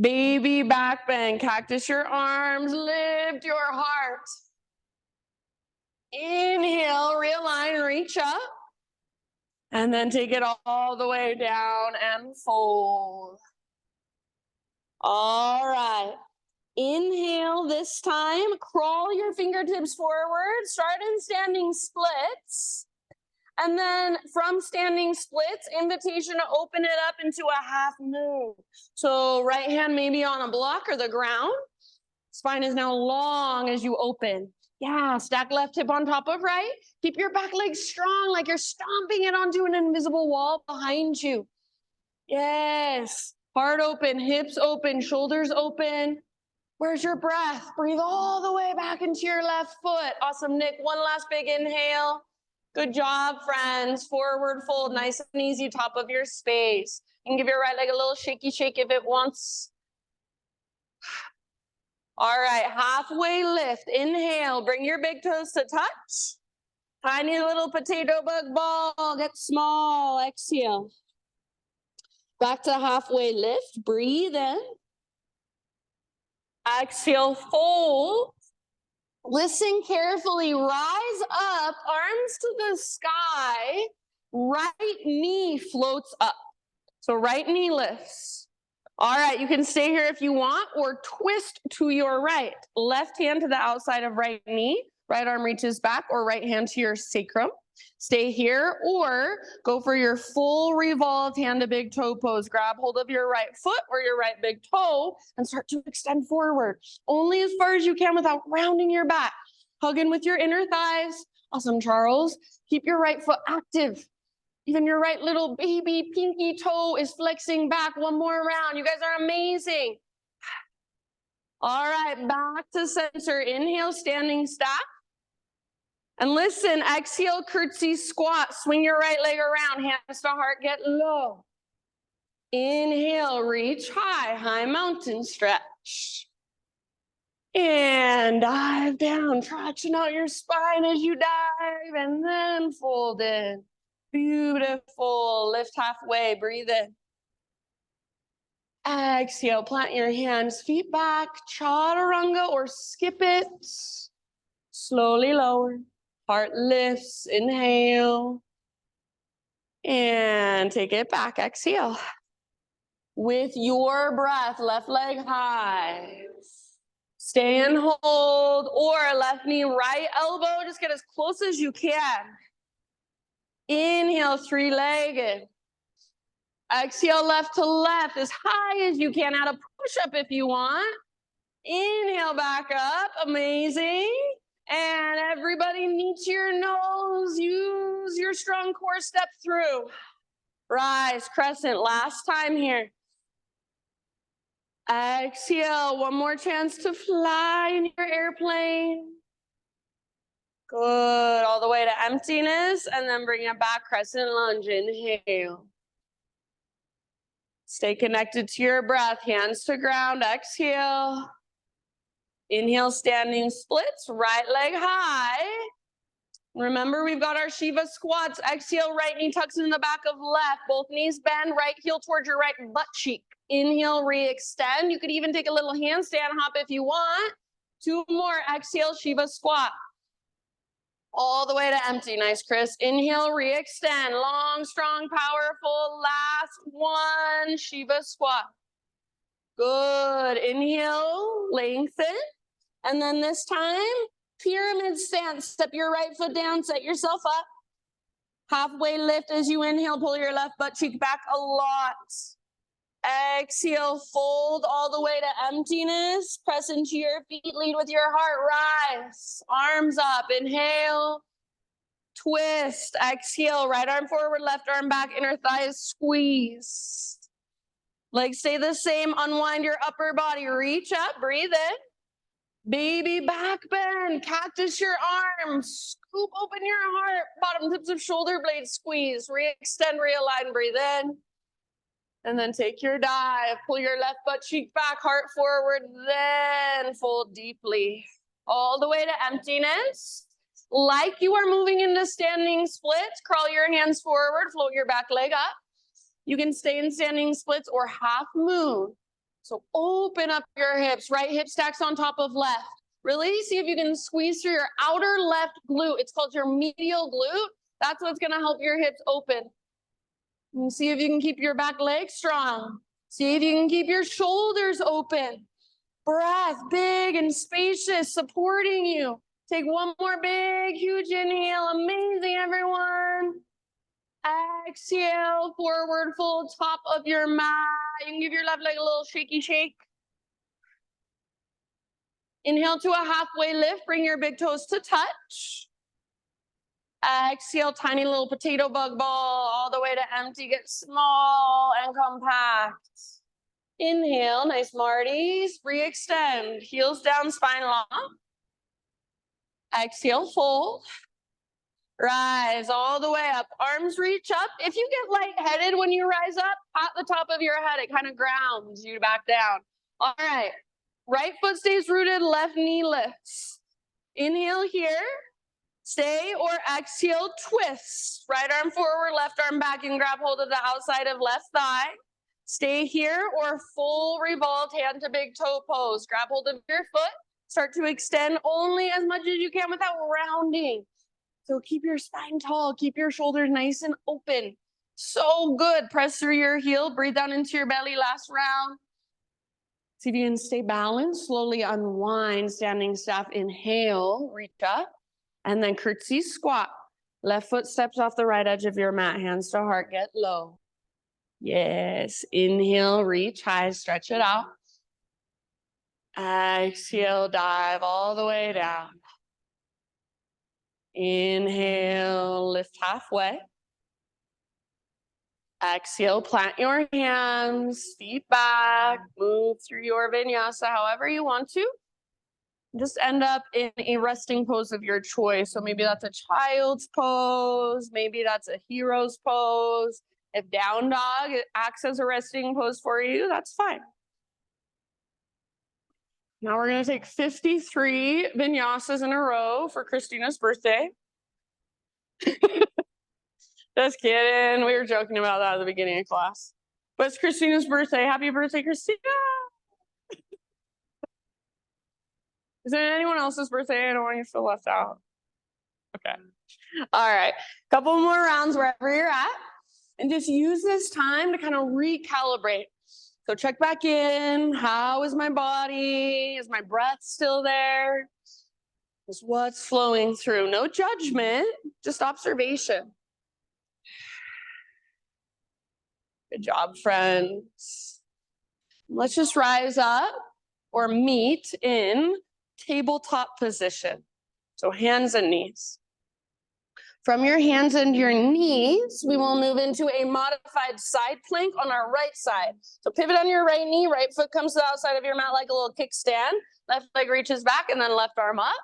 Baby back bend, cactus your arms, lift your heart. Inhale, realign, reach up. And then take it all the way down and fold. All right. Inhale this time, crawl your fingertips forward, start in standing splits. And then from standing splits, invitation to open it up into a half moon. So right hand maybe on a block or the ground. Spine is now long as you open. Yeah, stack left hip on top of right. Keep your back leg strong, like you're stomping it onto an invisible wall behind you. Yes, heart open, hips open, shoulders open. Where's your breath? Breathe all the way back into your left foot. Awesome, Nick. One last big inhale. Good job, friends. Forward fold, nice and easy, top of your space. You can give your right leg a little shaky shake if it wants. All right, halfway lift. Inhale, bring your big toes to touch. Tiny little potato bug ball, get small. Exhale. Back to halfway lift. Breathe in. Exhale, fold. Listen carefully, rise up, arms to the sky, right knee floats up. So right knee lifts. All right, you can stay here if you want or twist to your right. Left hand to the outside of right knee, right arm reaches back, or right hand to your sacrum. Stay here or go for your full revolved hand to big toe pose. Grab hold of your right foot or your right big toe and start to extend forward. Only as far as you can without rounding your back. Hug in with your inner thighs. Awesome, Charles. Keep your right foot active. Even your right little baby pinky toe is flexing back. 1 more round. You guys are amazing. All right, back to center. Inhale, standing stack. And listen, exhale, curtsy squat. Swing your right leg around, hands to heart, get low. Inhale, reach high, high mountain stretch. And dive down, traction out your spine as you dive, and then fold in. Beautiful, lift halfway, breathe in. Exhale, plant your hands, feet back, chaturanga or skip it. Slowly lower. Heart lifts, inhale, and take it back, exhale. With your breath, left leg high. Stay and hold, or left knee, right elbow, just get as close as you can. Inhale, 3-legged. Exhale, left to left, as high as you can. Add a push-up if you want. Inhale, back up, amazing. And everybody knee to your nose, use your strong core, step through. Rise, crescent, last time here. Exhale, one more chance to fly in your airplane. Good, all the way to emptiness, and then bring it back, crescent lunge, inhale. Stay connected to your breath, hands to ground, exhale. Inhale, standing splits, right leg high. Remember, we've got our Shiva squats. Exhale, right knee tucks in the back of left. Both knees bend, right heel towards your right butt cheek. Inhale, re-extend. You could even take a little handstand hop if you want. 2 more. Exhale, Shiva squat. All the way to empty. Nice, Chris. Inhale, re-extend. Long, strong, powerful. Last one, Shiva squat. Good. Inhale, lengthen. And then this time, pyramid stance. Step your right foot down, set yourself up. Halfway lift as you inhale, pull your left butt cheek back a lot. Exhale, fold all the way to emptiness. Press into your feet, lead with your heart, rise. Arms up, inhale. Twist, exhale, right arm forward, left arm back, inner thighs squeeze. Legs stay the same, unwind your upper body, reach up, breathe in. Baby back bend, cactus your arms, scoop open your heart, bottom tips of shoulder blades squeeze, re-extend, realign, breathe in. And then take your dive, pull your left butt cheek back, heart forward, then fold deeply. All the way to emptiness. Like you are moving into standing splits, crawl your hands forward, float your back leg up. You can stay in standing splits or half moon. So open up your hips, right hip stacks on top of left. Really see if you can squeeze through your outer left glute. It's called your medial glute. That's what's gonna help your hips open. And see if you can keep your back leg strong. See if you can keep your shoulders open. Breath, big and spacious, supporting you. Take one more big, huge inhale. Amazing, everyone. Exhale, forward fold, top of your mat. You can give your left leg a little shaky shake. Inhale to a halfway lift, bring your big toes to touch. Exhale, tiny little potato bug ball, all the way to empty, get small and compact. Inhale, nice Marty's, re-extend, heels down, spine long. Exhale, fold. Rise all the way up, arms reach up. If you get lightheaded when you rise up, at the top of your head, it kind of grounds you back down. All right, right foot stays rooted, left knee lifts. Inhale here, stay or exhale, twist. Right arm forward, left arm back, and grab hold of the outside of left thigh. Stay here or full revolved hand to big toe pose. Grab hold of your foot, start to extend only as much as you can without rounding. So keep your spine tall, keep your shoulders nice and open. So good. Press through your heel, breathe down into your belly, last round. See if you can stay balanced, slowly unwind, standing staff, inhale, reach up, and then curtsy squat. Left foot steps off the right edge of your mat, hands to heart, get low. Yes, inhale, reach high, stretch it out. Exhale, dive all the way down. Inhale, lift halfway. Exhale, plant your hands, feet back, move through your vinyasa however you want to. Just end up in a resting pose of your choice. So maybe that's a child's pose, maybe that's a hero's pose. If down dog acts as a resting pose for you, that's fine. Now we're gonna take 53 vinyasas in a row for Christina's birthday. Just kidding. We were joking about that at the beginning of class. But it's Christina's birthday. Happy birthday, Christina. Is it anyone else's birthday? I don't want you to feel left out. Okay. All right. Couple more rounds wherever you're at. And just use this time to kind of recalibrate. So check back in. How is my body? Is my breath still there? Is what's flowing through? No judgment, just observation. Good job, friends. Let's just rise up or meet in tabletop position. So hands and knees. From your hands and your knees, we will move into a modified side plank on our right side. So pivot on your right knee, right foot comes to the outside of your mat like a little kickstand. Left leg reaches back and then left arm up.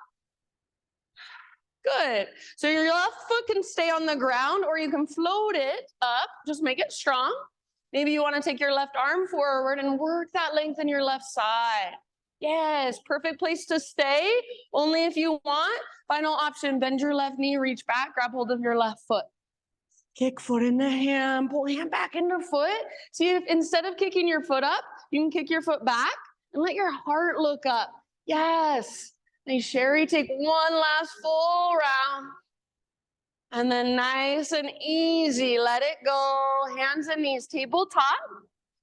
Good. So your left foot can stay on the ground or you can float it up. Just make it strong. Maybe you want to take your left arm forward and work that length in your left side. Yes, perfect place to stay. Only if you want. Final option, bend your left knee, reach back, grab hold of your left foot. Kick foot into hand, pull hand back into foot. See if instead of kicking your foot up, you can kick your foot back and let your heart look up. Yes. Nice, Sherry, take one last full round. And then nice and easy, let it go. Hands and knees, tabletop.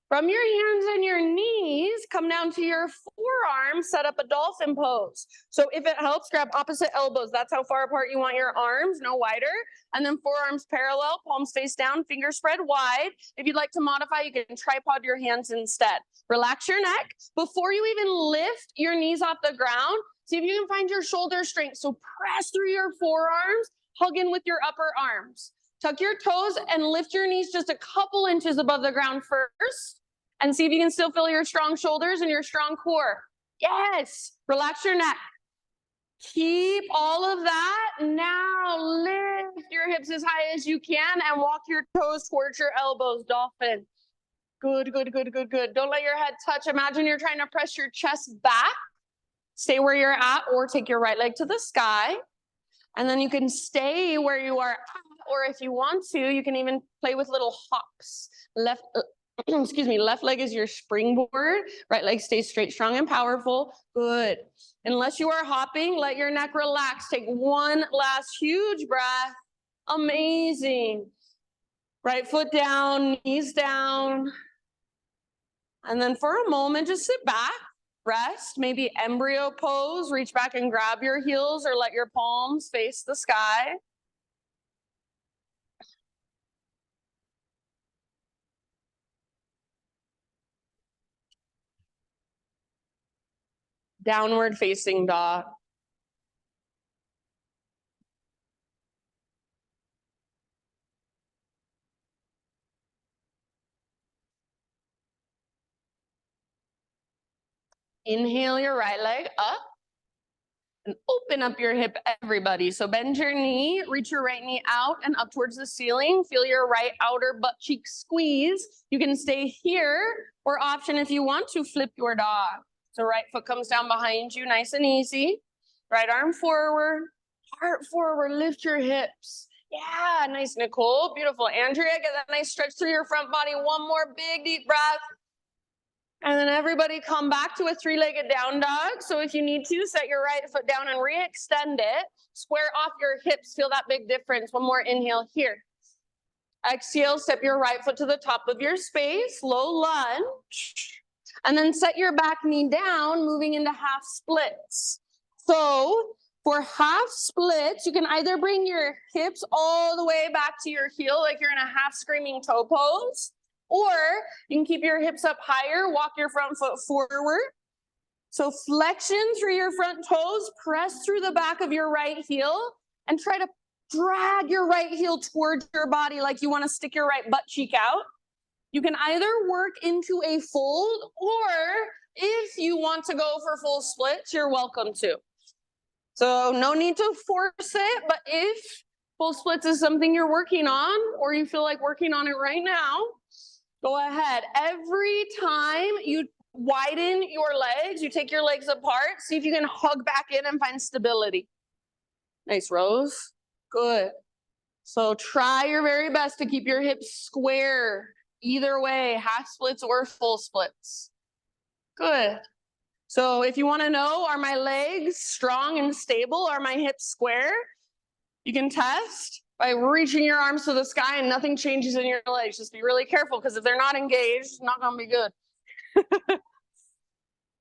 From your hands and your knees, come down to your forearms, set up a dolphin pose. So if it helps, grab opposite elbows. That's how far apart you want your arms, no wider. And then forearms parallel, palms face down, fingers spread wide. If you'd like to modify, you can tripod your hands instead. Relax your neck. Before you even lift your knees off the ground, see if you can find your shoulder strength. So press through your forearms, hug in with your upper arms. Tuck your toes and lift your knees just a couple inches above the ground first. And see if you can still feel your strong shoulders and your strong core. Yes. Relax your neck. Keep all of that. Now lift your hips as high as you can and walk your toes towards your elbows, dolphin. Good, good, good, good, good. Don't let your head touch. Imagine you're trying to press your chest back. Stay where you're at or take your right leg to the sky. And then you can stay where you are at, or if you want to, you can even play with little hops. Left leg is your springboard. Right leg stays straight, strong, and powerful. Good. Unless you are hopping, let your neck relax. Take one last huge breath. Amazing. Right foot down, knees down. And then for a moment, just sit back. Rest, maybe embryo pose, reach back and grab your heels or let your palms face the sky. Downward facing dog. Inhale your right leg up and open up your hip, everybody. So bend your knee, reach your right knee out and up towards the ceiling. Feel your right outer butt cheek squeeze. You can stay here, or option if you want to flip your dog. So right foot comes down behind you, nice and easy. Right arm forward, heart forward, lift your hips. Yeah, nice, Nicole. Beautiful. Andrea, get that nice stretch through your front body. One more big, deep breath. And then everybody come back to a three-legged down dog. So if you need to, set your right foot down and re-extend it. Square off your hips. Feel that big difference. One more inhale here. Exhale, step your right foot to the top of your space. Low lunge. And then set your back knee down, moving into half splits. So for half splits, you can either bring your hips all the way back to your heel, like you're in a half screaming toe pose. Or you can keep your hips up higher, walk your front foot forward. So flexion through your front toes, press through the back of your right heel, and try to drag your right heel towards your body like you want to stick your right butt cheek out. You can either work into a fold, or if you want to go for full splits, you're welcome to. So no need to force it, but if full splits is something you're working on, or you feel like working on it right now, go ahead. Every time you widen your legs, you take your legs apart, see if you can hug back in and find stability. Nice, Rose. Good. So try your very best to keep your hips square. Either way, half splits or full splits. Good. So if you want to know, are my legs strong and stable? Are my hips square? You can test by reaching your arms to the sky and nothing changes in your legs. Just be really careful, because if they're not engaged, it's not going to be good.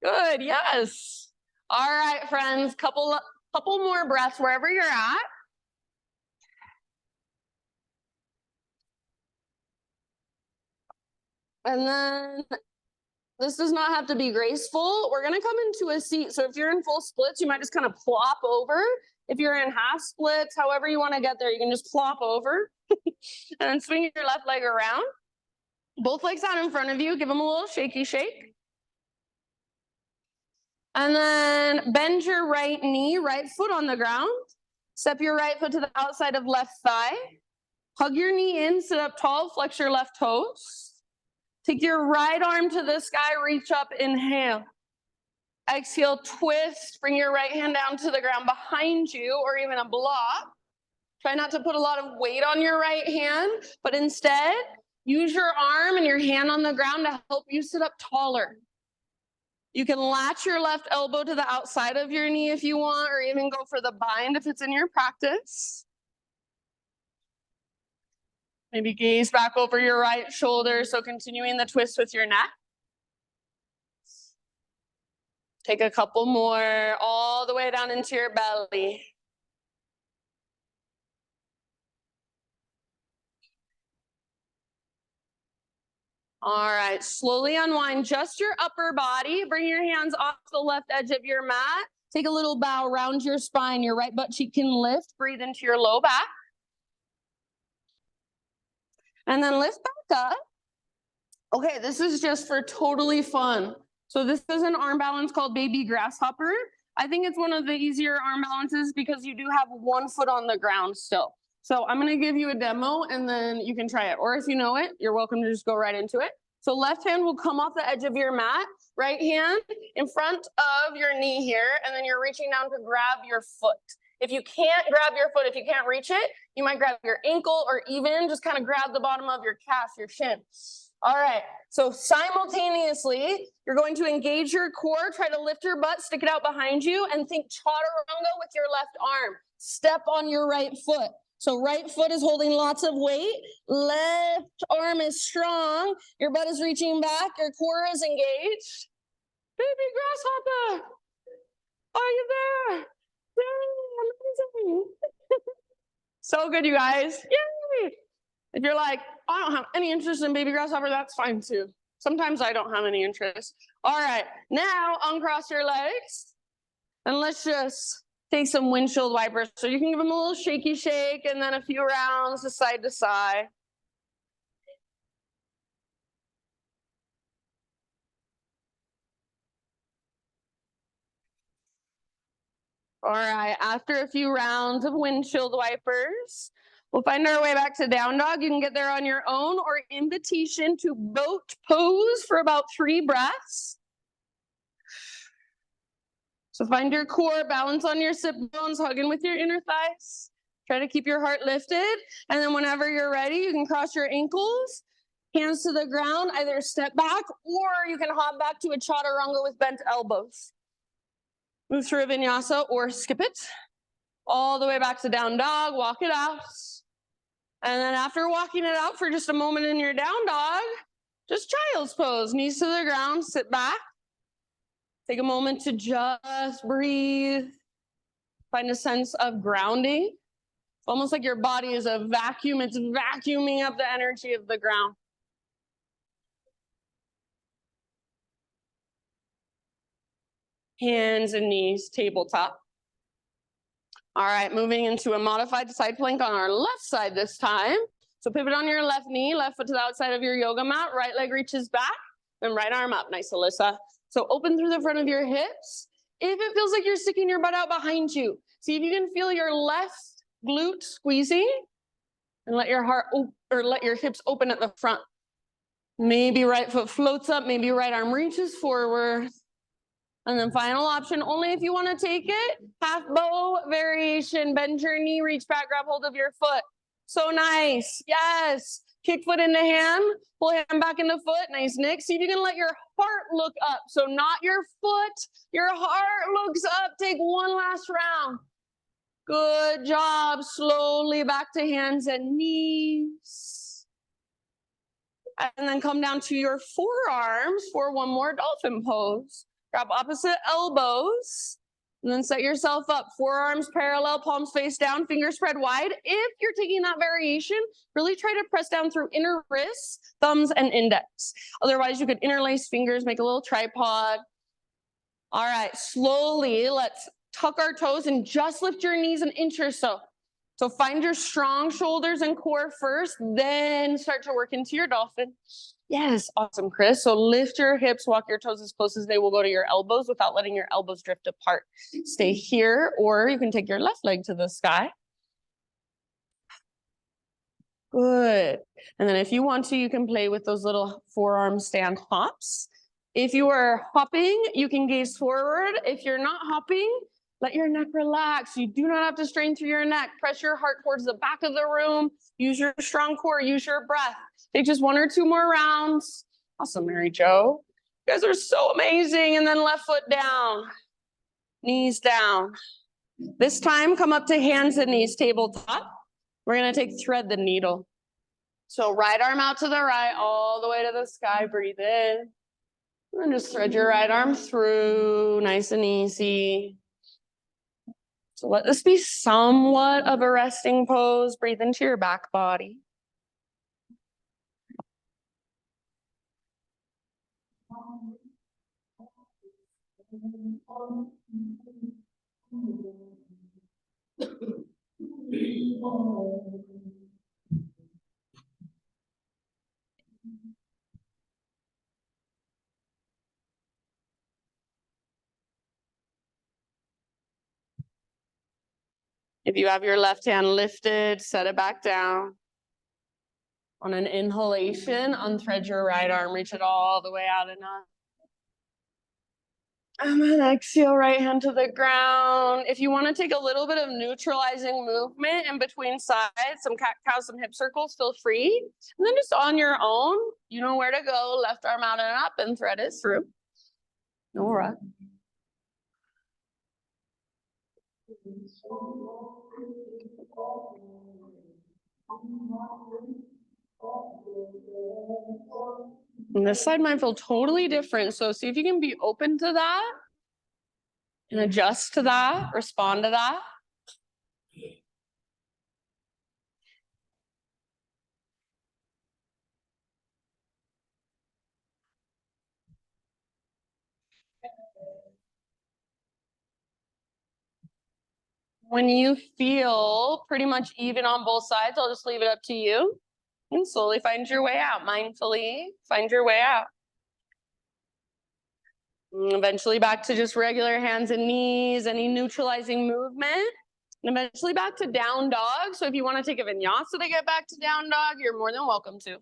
Good, yes. All right, friends, couple more breaths wherever you're at. And then this does not have to be graceful. We're going to come into a seat. So if you're in full splits, you might just kind of plop over. If you're in half splits, however you want to get there, you can just plop over and then swing your left leg around. Both legs out in front of you. Give them a little shaky shake. And then bend your right knee, right foot on the ground. Step your right foot to the outside of left thigh. Hug your knee in, sit up tall, flex your left toes. Take your right arm to the sky, reach up, inhale. Exhale, twist, bring your right hand down to the ground behind you or even a block. Try not to put a lot of weight on your right hand, but instead, use your arm and your hand on the ground to help you sit up taller. You can latch your left elbow to the outside of your knee if you want, or even go for the bind if it's in your practice. Maybe gaze back over your right shoulder, so continuing the twist with your neck. Take a couple more, all the way down into your belly. All right, slowly unwind just your upper body. Bring your hands off the left edge of your mat. Take a little bow around your spine. Your right butt cheek can lift. Breathe into your low back. And then lift back up. Okay, this is just for totally fun. So this is an arm balance called baby grasshopper. I think it's one of the easier arm balances because you do have one foot on the ground still. So I'm going to give you a demo and then you can try it. Or if you know it, you're welcome to just go right into it. So left hand will come off the edge of your mat, right hand in front of your knee here, and then you're reaching down to grab your foot. If you can't grab your foot, if you can't reach it, you might grab your ankle or even just kind of grab the bottom of your calf, your shin. All right, so simultaneously, you're going to engage your core, try to lift your butt, stick it out behind you, and think chaturanga with your left arm. Step on your right foot. So right foot is holding lots of weight, left arm is strong, your butt is reaching back, your core is engaged. Baby grasshopper, are you there? Yay, amazing. So good, you guys. Yay! If you're like, I don't have any interest in baby grasshopper, that's fine too. Sometimes I don't have any interest. All right, now uncross your legs and let's just take some windshield wipers. So you can give them a little shaky shake and then a few rounds to side to side. All right, after a few rounds of windshield wipers, we'll find our way back to down dog. You can get there on your own or invitation to boat pose for about 3 breaths. So find your core, balance on your sit bones, hug in with your inner thighs. Try to keep your heart lifted. And then whenever you're ready, you can cross your ankles, hands to the ground, either step back or you can hop back to a chaturanga with bent elbows. Move through a vinyasa or skip it. All the way back to down dog, walk it out. And then after walking it out for just a moment in your down dog, just child's pose, knees to the ground, sit back. Take a moment to just breathe. Find a sense of grounding. It's almost like your body is a vacuum. It's vacuuming up the energy of the ground. Hands and knees, tabletop. All right, moving into a modified side plank on our left side this time. So pivot on your left knee, left foot to the outside of your yoga mat, right leg reaches back, and right arm up. Nice, Alyssa. So open through the front of your hips. If it feels like you're sticking your butt out behind you, see if you can feel your left glute squeezing and let your heart or let your hips open at the front. Maybe right foot floats up, maybe right arm reaches forward. And then final option, only if you want to take it, half bow variation, bend your knee, reach back, grab hold of your foot. So nice, yes. Kick foot into hand, pull hand back into foot, nice Nick. See if you can let your heart look up. So not your foot, your heart looks up. Take one last round. Good job, slowly back to hands and knees. And then come down to your forearms for one more dolphin pose. Grab opposite elbows. And then set yourself up, forearms parallel, palms face down, fingers spread wide. If you're taking that variation, really try to press down through inner wrists, thumbs, and index. Otherwise, you could interlace fingers, make a little tripod. All right, slowly, let's tuck our toes and just lift your knees an inch or so. So find your strong shoulders and core first, then start to work into your dolphin. Yes, awesome, Chris. So lift your hips, walk your toes as close as they will go to your elbows without letting your elbows drift apart. Stay here, or you can take your left leg to the sky. Good. And then if you want to, you can play with those little forearm stand hops. If you are hopping, you can gaze forward. If you're not hopping, let your neck relax. You do not have to strain through your neck. Press your heart towards the back of the room. Use your strong core. Use your breath. Take just 1 or 2 more rounds. Awesome, Mary Jo. You guys are so amazing. And then left foot down. Knees down. This time, come up to hands and knees, tabletop. We're going to take thread the needle. So right arm out to the right, all the way to the sky. Breathe in. And just thread your right arm through, nice and easy. So let this be somewhat of a resting pose. Breathe into your back body. If you have your left hand lifted, set it back down. On an inhalation, unthread your right arm, reach it all the way out and up. And then exhale, right hand to the ground. If you want to take a little bit of neutralizing movement in between sides, some cat-cow, some hip circles, feel free. And then just on your own, you know where to go, left arm out and up and thread it through. No rush. And this side might feel totally different. So see if you can be open to that and adjust to that, respond to that. When you feel pretty much even on both sides, I'll just leave it up to you. And slowly find your way out. Mindfully find your way out. And eventually back to just regular hands and knees, any neutralizing movement. And eventually back to down dog. So if you want to take a vinyasa to get back to down dog, you're more than welcome to.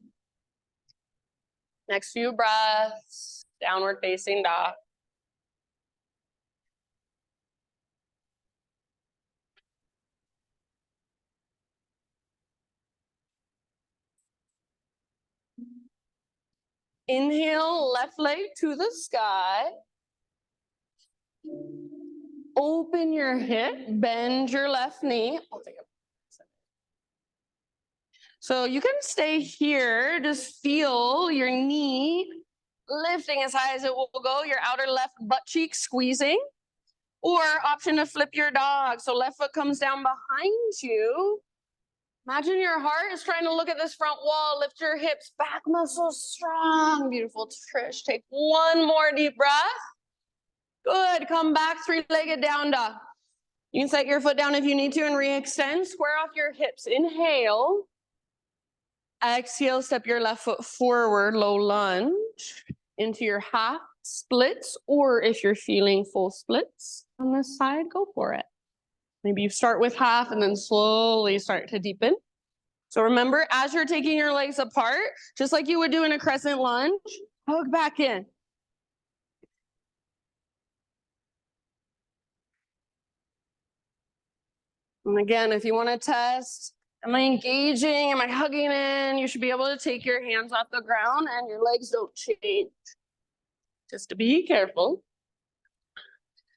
Next few breaths, downward facing dog. Inhale, left leg to the sky. Open your hip, bend your left knee. So you can stay here, just feel your knee lifting as high as it will go, your outer left butt cheek squeezing. Or option to flip your dog. So left foot comes down behind you. Imagine your heart is trying to look at this front wall. Lift your hips, back muscles strong. Beautiful, Trish. Take 1 more deep breath. Good, come back, 3-legged down dog. You can set your foot down if you need to and re-extend. Square off your hips. Inhale. Exhale, step your left foot forward, low lunge into your half splits, or if you're feeling full splits on this side, go for it. Maybe you start with half and then slowly start to deepen. So remember, as you're taking your legs apart, just like you would do in a crescent lunge, hug back in. And again, if you want to test, am I engaging? Am I hugging in? You should be able to take your hands off the ground and your legs don't change. Just to be careful.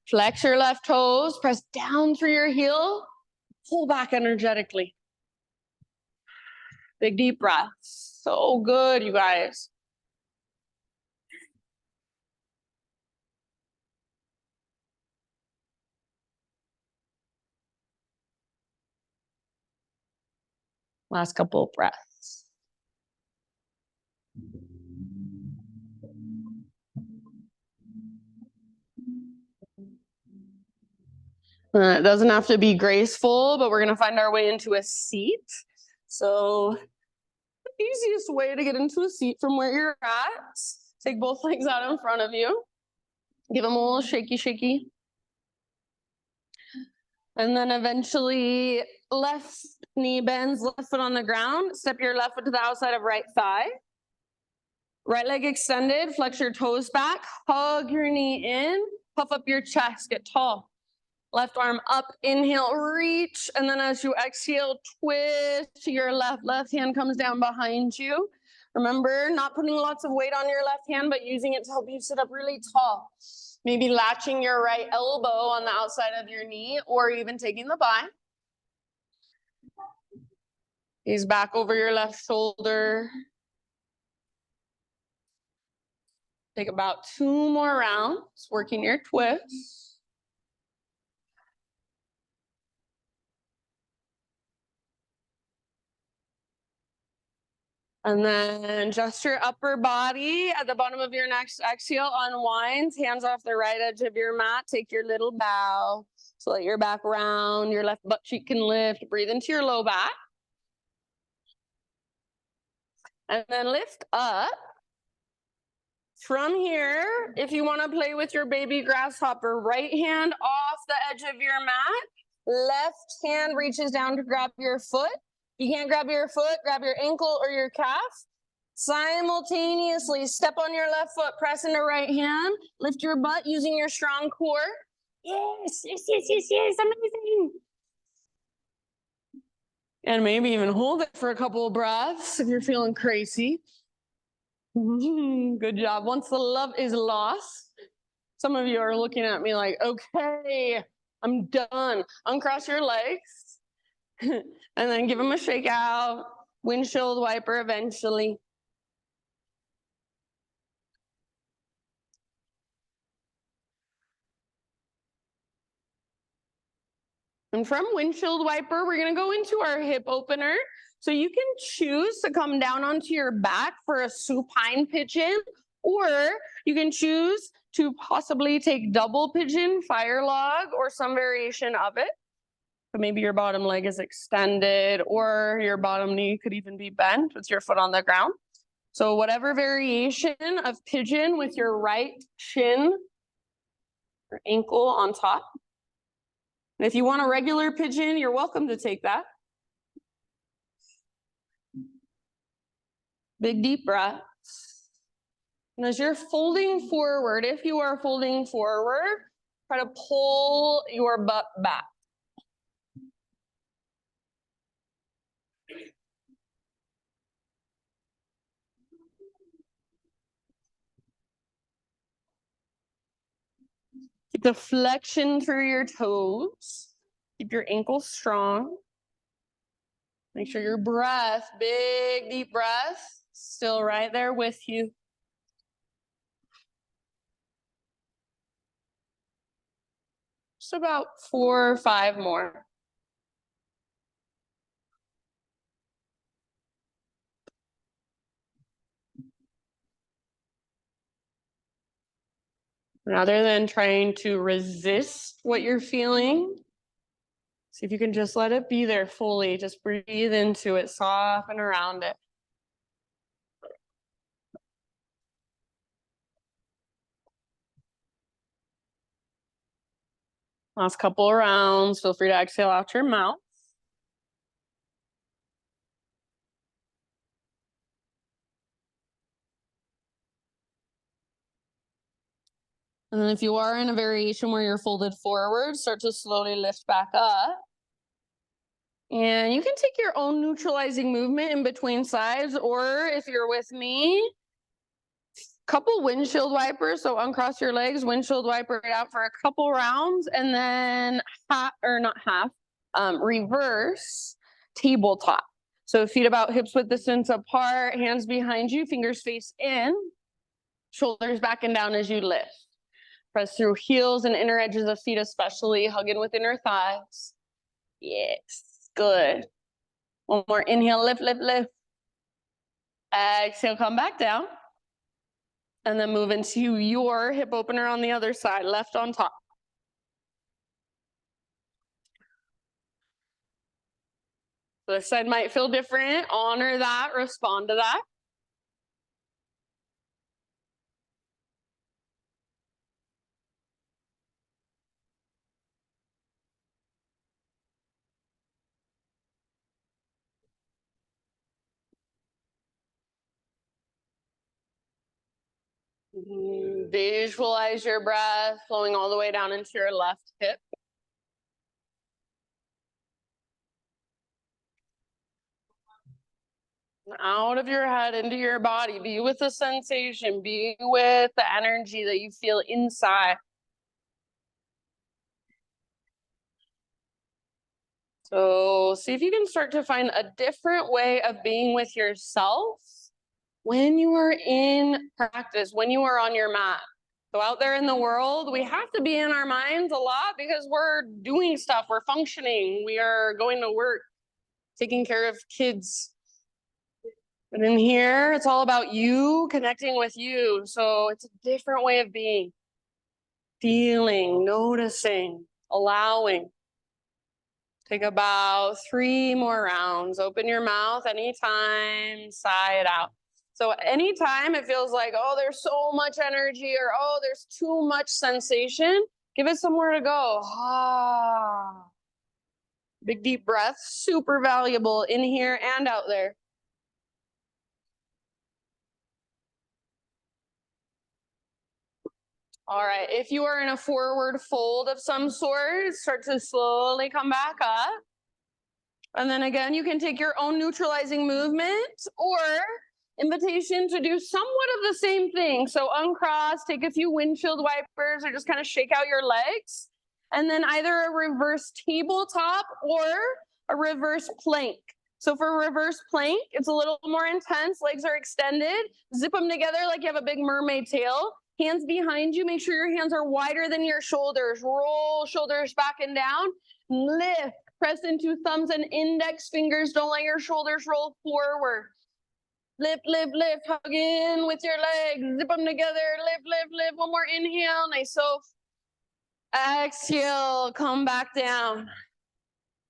Flex your left toes, press down through your heel, pull back energetically. Big deep breaths. So good, you guys. Last couple of breaths. It doesn't have to be graceful, but we're gonna find our way into a seat. So the easiest way to get into a seat from where you're at, take both legs out in front of you. Give them a little shaky, shaky. And then eventually left knee bends, left foot on the ground. Step your left foot to the outside of right thigh. Right leg extended, flex your toes back, hug your knee in, puff up your chest, get tall. Left arm up, inhale, reach, and then as you exhale, twist to your left. Left hand comes down behind you. Remember, not putting lots of weight on your left hand, but using it to help you sit up really tall. Maybe latching your right elbow on the outside of your knee, or even taking the bind. Gaze back over your left shoulder. Take about 2 more rounds, working your twist. And then adjust your upper body at the bottom of your next exhale, unwind, hands off the right edge of your mat, take your little bow. So let your back round, your left butt cheek can lift, breathe into your low back. And then lift up. From here, if you want to play with your baby grasshopper, right hand off the edge of your mat, left hand reaches down to grab your foot. You can't grab your foot, grab your ankle or your calf. Simultaneously, step on your left foot, press into right hand, lift your butt using your strong core. Yes, yes, yes, yes, yes, amazing. And maybe even hold it for a couple of breaths if you're feeling crazy. Good job. Once the love is lost, some of you are looking at me like, okay, I'm done. Uncross your legs and then give them a shake out. Windshield wiper eventually. And from windshield wiper, we're going to go into our hip opener. So you can choose to come down onto your back for a supine pigeon, or you can choose to possibly take double pigeon, fire log, or some variation of it. So maybe your bottom leg is extended, or your bottom knee could even be bent with your foot on the ground. So whatever variation of pigeon with your right shin or ankle on top. And if you want a regular pigeon, you're welcome to take that. Big deep breath. And as you're folding forward, if you are folding forward, try to pull your butt back. Keep the flexion through your toes. Keep your ankles strong. Make sure your breath, big deep breath, still right there with you. Just about 4 or 5 more. Rather than trying to resist what you're feeling, see if you can just let it be there fully. Just breathe into it, soften around it. Last couple of rounds. Feel free to exhale out your mouth. And then if you are in a variation where you're folded forward, start to slowly lift back up. And you can take your own neutralizing movement in between sides, or if you're with me, couple windshield wipers. So uncross your legs, windshield wiper it out for a couple rounds, and then reverse tabletop. So feet about hips width distance apart, hands behind you, fingers face in, shoulders back and down as you lift. Press through heels and inner edges of feet, especially hugging with inner thighs. Yes, good. One more inhale, lift, lift, lift. Exhale, come back down. And then move into your hip opener on the other side, left on top. This side might feel different. Honor that, respond to that. Visualize your breath flowing all the way down into your left hip. Out of your head into your body. Be with the sensation. Be with the energy that you feel inside. So see if you can start to find a different way of being with yourself when you are in practice, when you are on your mat. So out there in the world, we have to be in our minds a lot because we're doing stuff, we're functioning, we are going to work, taking care of kids. But in here, it's all about you connecting with you. So it's a different way of being, feeling, noticing, allowing. Take about 3 more rounds. Open your mouth anytime, sigh it out. So anytime it feels like, oh, there's so much energy or, oh, there's too much sensation, give it somewhere to go. Ah. Big deep breath, super valuable in here and out there. All right, if you are in a forward fold of some sort, start to slowly come back up. And then again, you can take your own neutralizing movement or invitation to do somewhat of the same thing. So uncross, take a few windshield wipers or just kind of shake out your legs. And then either a reverse tabletop or a reverse plank. So for reverse plank, it's a little more intense. Legs are extended. Zip them together like you have a big mermaid tail. Hands behind you. Make sure your hands are wider than your shoulders. Roll shoulders back and down. Lift. Press into thumbs and index fingers. Don't let your shoulders roll forward. Lift, lift, lift. Hug in with your legs. Zip them together. Lift, lift, lift. One more inhale. Nice. So exhale. Come back down.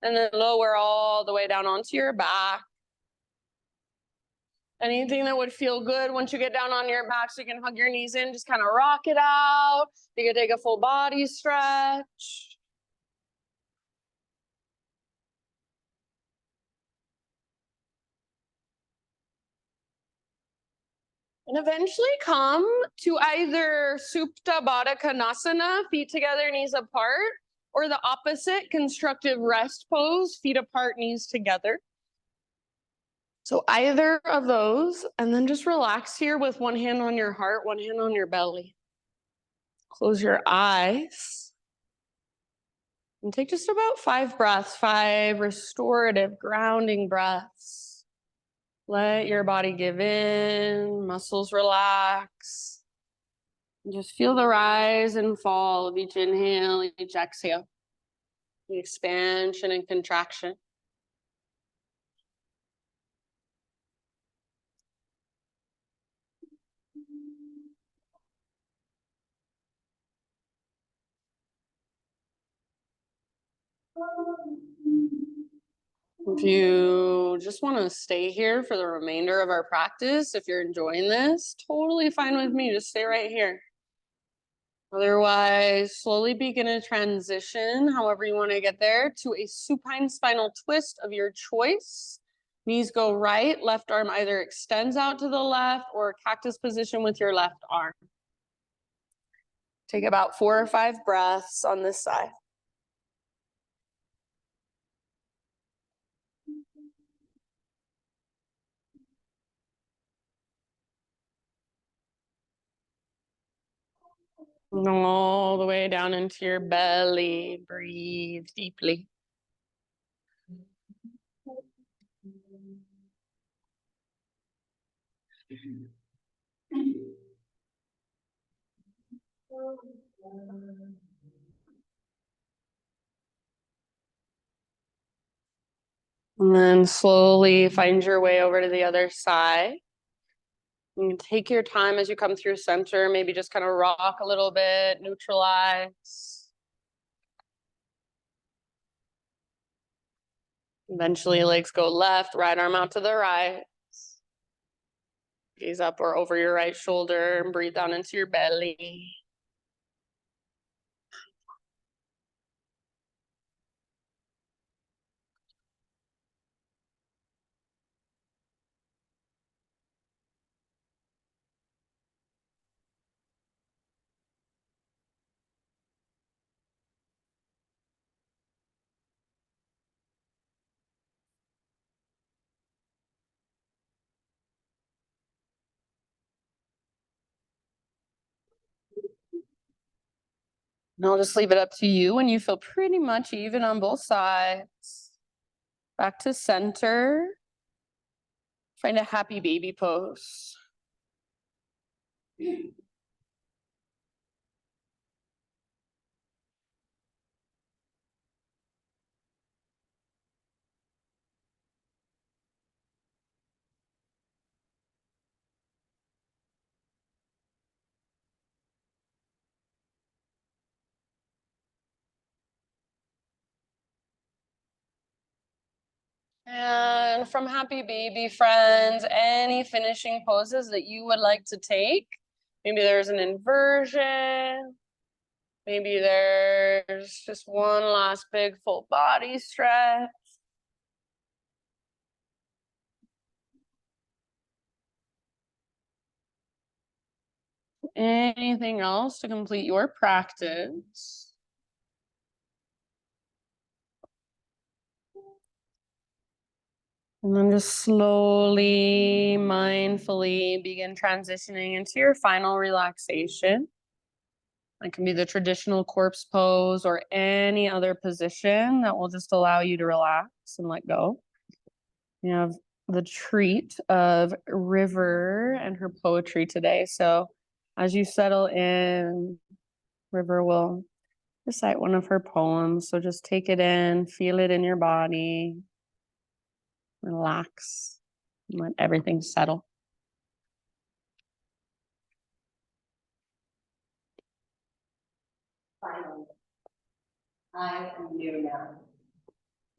And then lower all the way down onto your back. Anything that would feel good once you get down on your back, so you can hug your knees in, just kind of rock it out. You can take a full body stretch. And eventually come to either Supta Baddha Konasana, feet together, knees apart, or the opposite, constructive rest pose, feet apart, knees together. So either of those, and then just relax here with one hand on your heart, one hand on your belly. Close your eyes. And take just about 5 breaths, 5 restorative, grounding breaths. Let your body give in, muscles relax. And just feel the rise and fall of each inhale, each exhale. The expansion and contraction. If you just want to stay here for the remainder of our practice, if you're enjoying this, totally fine with me. Just stay right here. Otherwise, slowly begin a transition, however you want to get there, to a supine spinal twist of your choice. Knees go right, left arm either extends out to the left or cactus position with your left arm. Take about 4 or 5 breaths on this side. And all the way down into your belly. Breathe deeply. And then slowly find your way over to the other side. You can take your time as you come through center, maybe just kind of rock a little bit, neutralize. Eventually legs go left, right arm out to the right. Gaze up or over your right shoulder and breathe down into your belly. And I'll just leave it up to you when you feel pretty much even on both sides. Back to center. Find a happy baby pose. And from happy baby friends, any finishing poses that you would like to take. Maybe there's an inversion. Maybe there's just one last big full body stretch. Anything else to complete your practice? And then just slowly, mindfully begin transitioning into your final relaxation. It can be the traditional corpse pose or any other position that will just allow you to relax and let go. You have the treat of River and her poetry today. So as you settle in, River will recite one of her poems. So just take it in, feel it in your body, relax, and let everything settle. Finally, I am new now.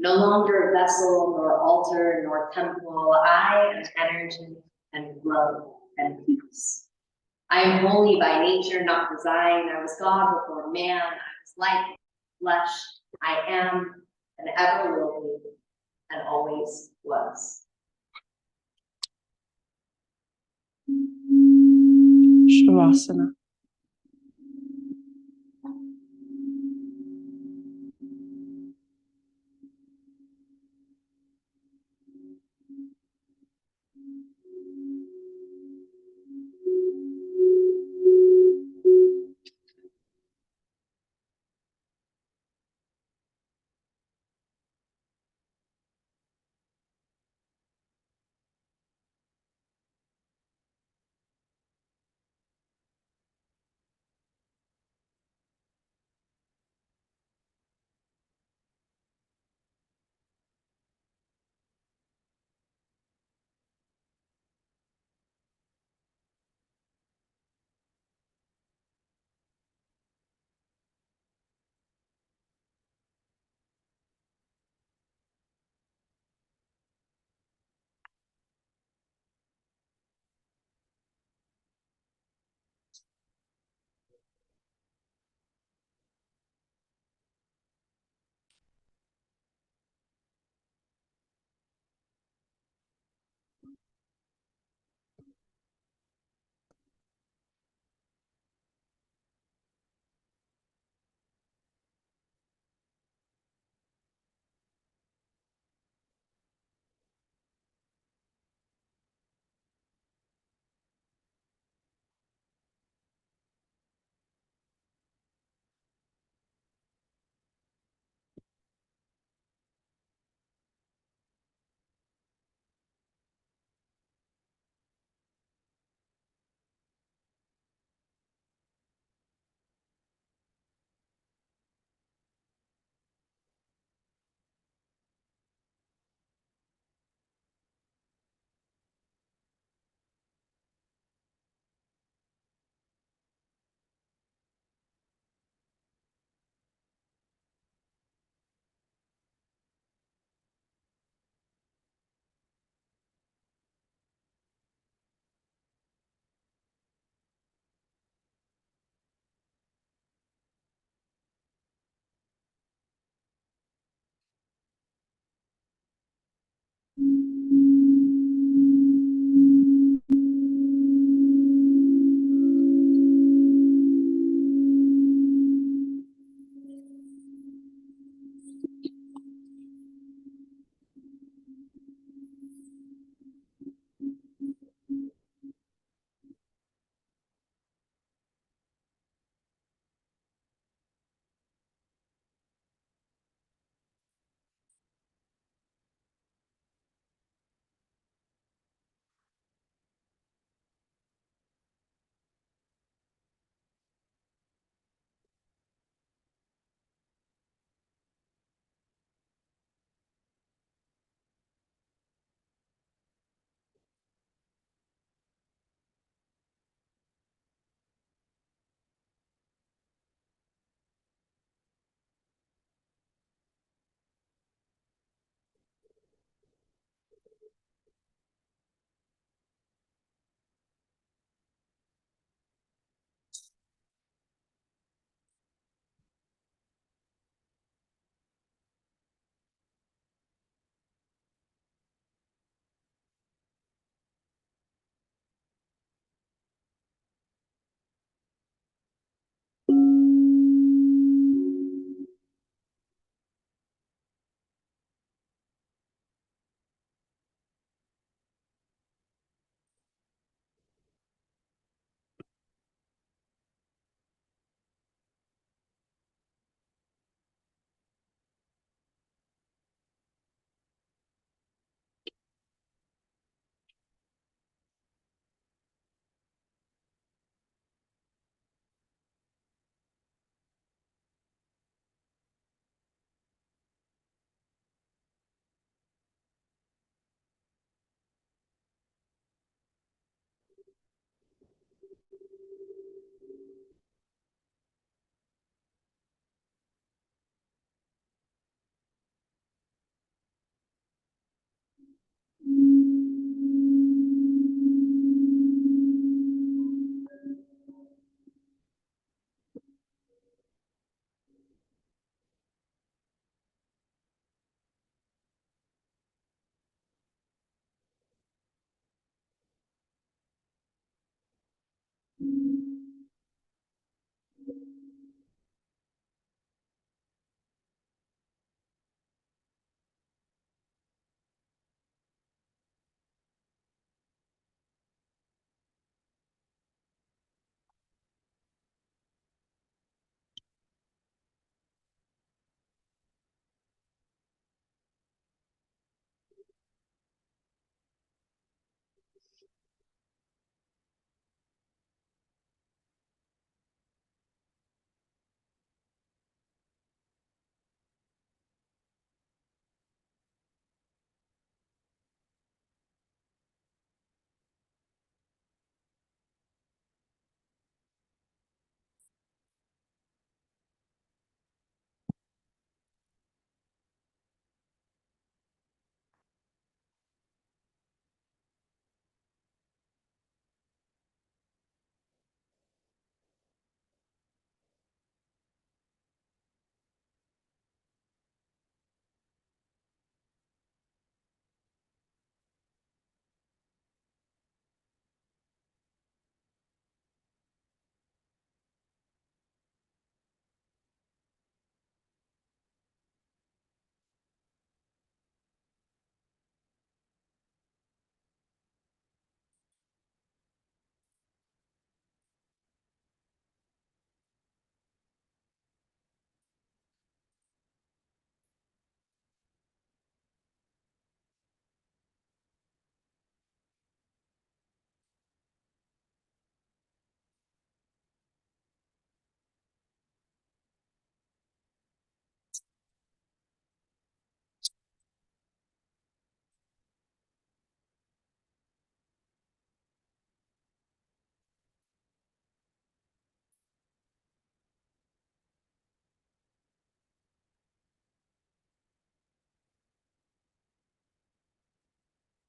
No longer vessel, nor altar, nor temple. I am energy and love and peace. I am holy by nature, not design. I was God before man. I was light, flesh. I am and ever will be and always was. Shavasana.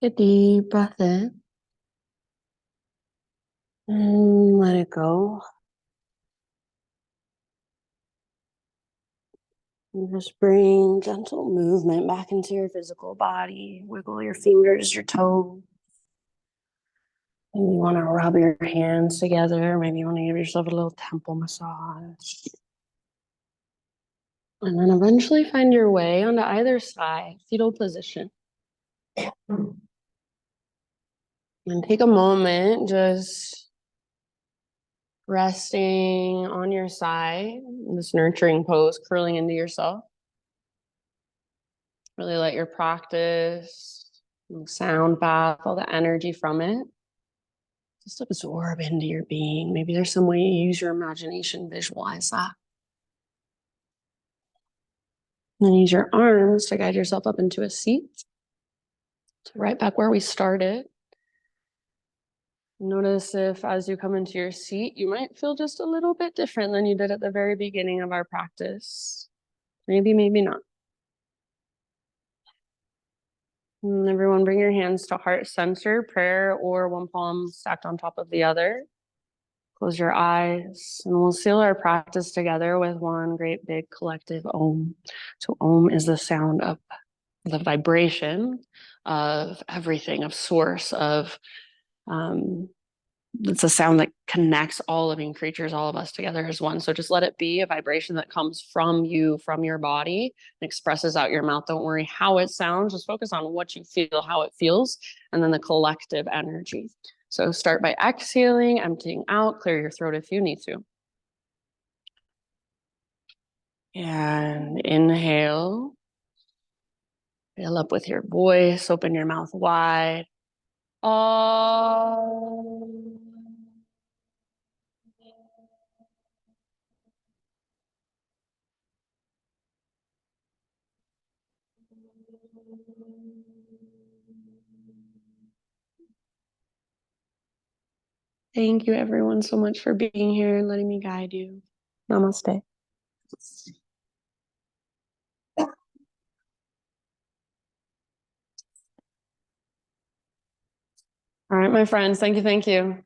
A deep breath in and let it go. And just bring gentle movement back into your physical body. Wiggle your fingers, your toes. Maybe you want to rub your hands together. Maybe you want to give yourself a little temple massage. And then eventually find your way onto either side, fetal position. And take a moment just resting on your side, this nurturing pose, curling into yourself. Really let your practice, sound bath, all the energy from it, just absorb into your being. Maybe there's some way you use your imagination, visualize that. And then use your arms to guide yourself up into a seat. So right back where we started. Notice if as you come into your seat, you might feel just a little bit different than you did at the very beginning of our practice. Maybe, maybe not. And everyone bring your hands to heart center, prayer, or one palm stacked on top of the other. Close your eyes and we'll seal our practice together with one great big collective Om. So Om is the sound of the vibration of everything, of source, of it's a sound that connects all living creatures, all of us together as one. So just let it be a vibration that comes from you, from your body, and expresses out your mouth. Don't worry how it sounds. Just focus on what you feel, how it feels, and then the collective energy. So start by exhaling, emptying out, clear your throat if you need to. And inhale. Fill up with your voice, open your mouth wide. Thank you everyone so much for being here and letting me guide you. Namaste. All right, my friends, thank you, thank you.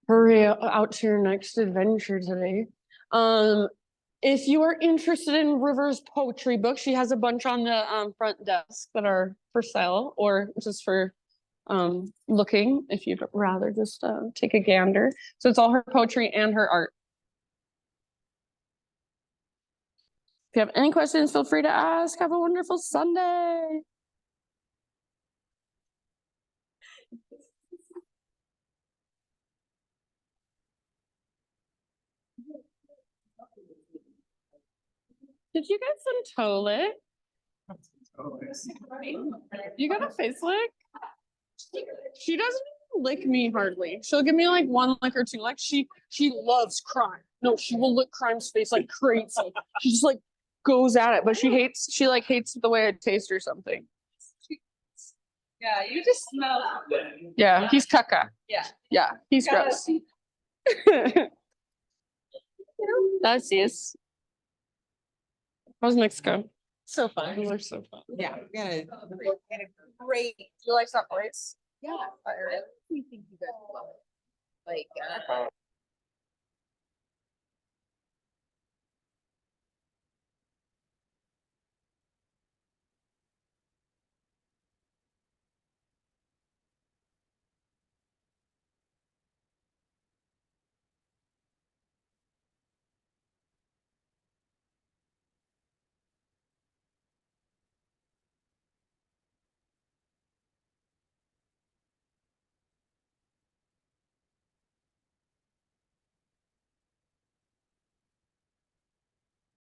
Hurry out to your next adventure today. If you are interested in River's poetry book, she has a bunch on the front desk that are for sale or just for looking if you'd rather just take a gander. So it's all her poetry and her art. If you have any questions, feel free to ask. Have a wonderful Sunday. Did you get some toe lick? You got a face lick? She doesn't even lick me hardly. She'll give me like one lick or two. Like she loves crime. No, she will lick crime's face like crazy. She just like goes at it, but she hates the way it tastes or something. Yeah, you just smell. Yeah, he's caca. Yeah. Yeah, he's Gotta- gross. That's yes. How's Mexico? So fun. Those are so fun. Yeah, we had a great. Do you like that place? Yeah, I really think you guys will love it. Like,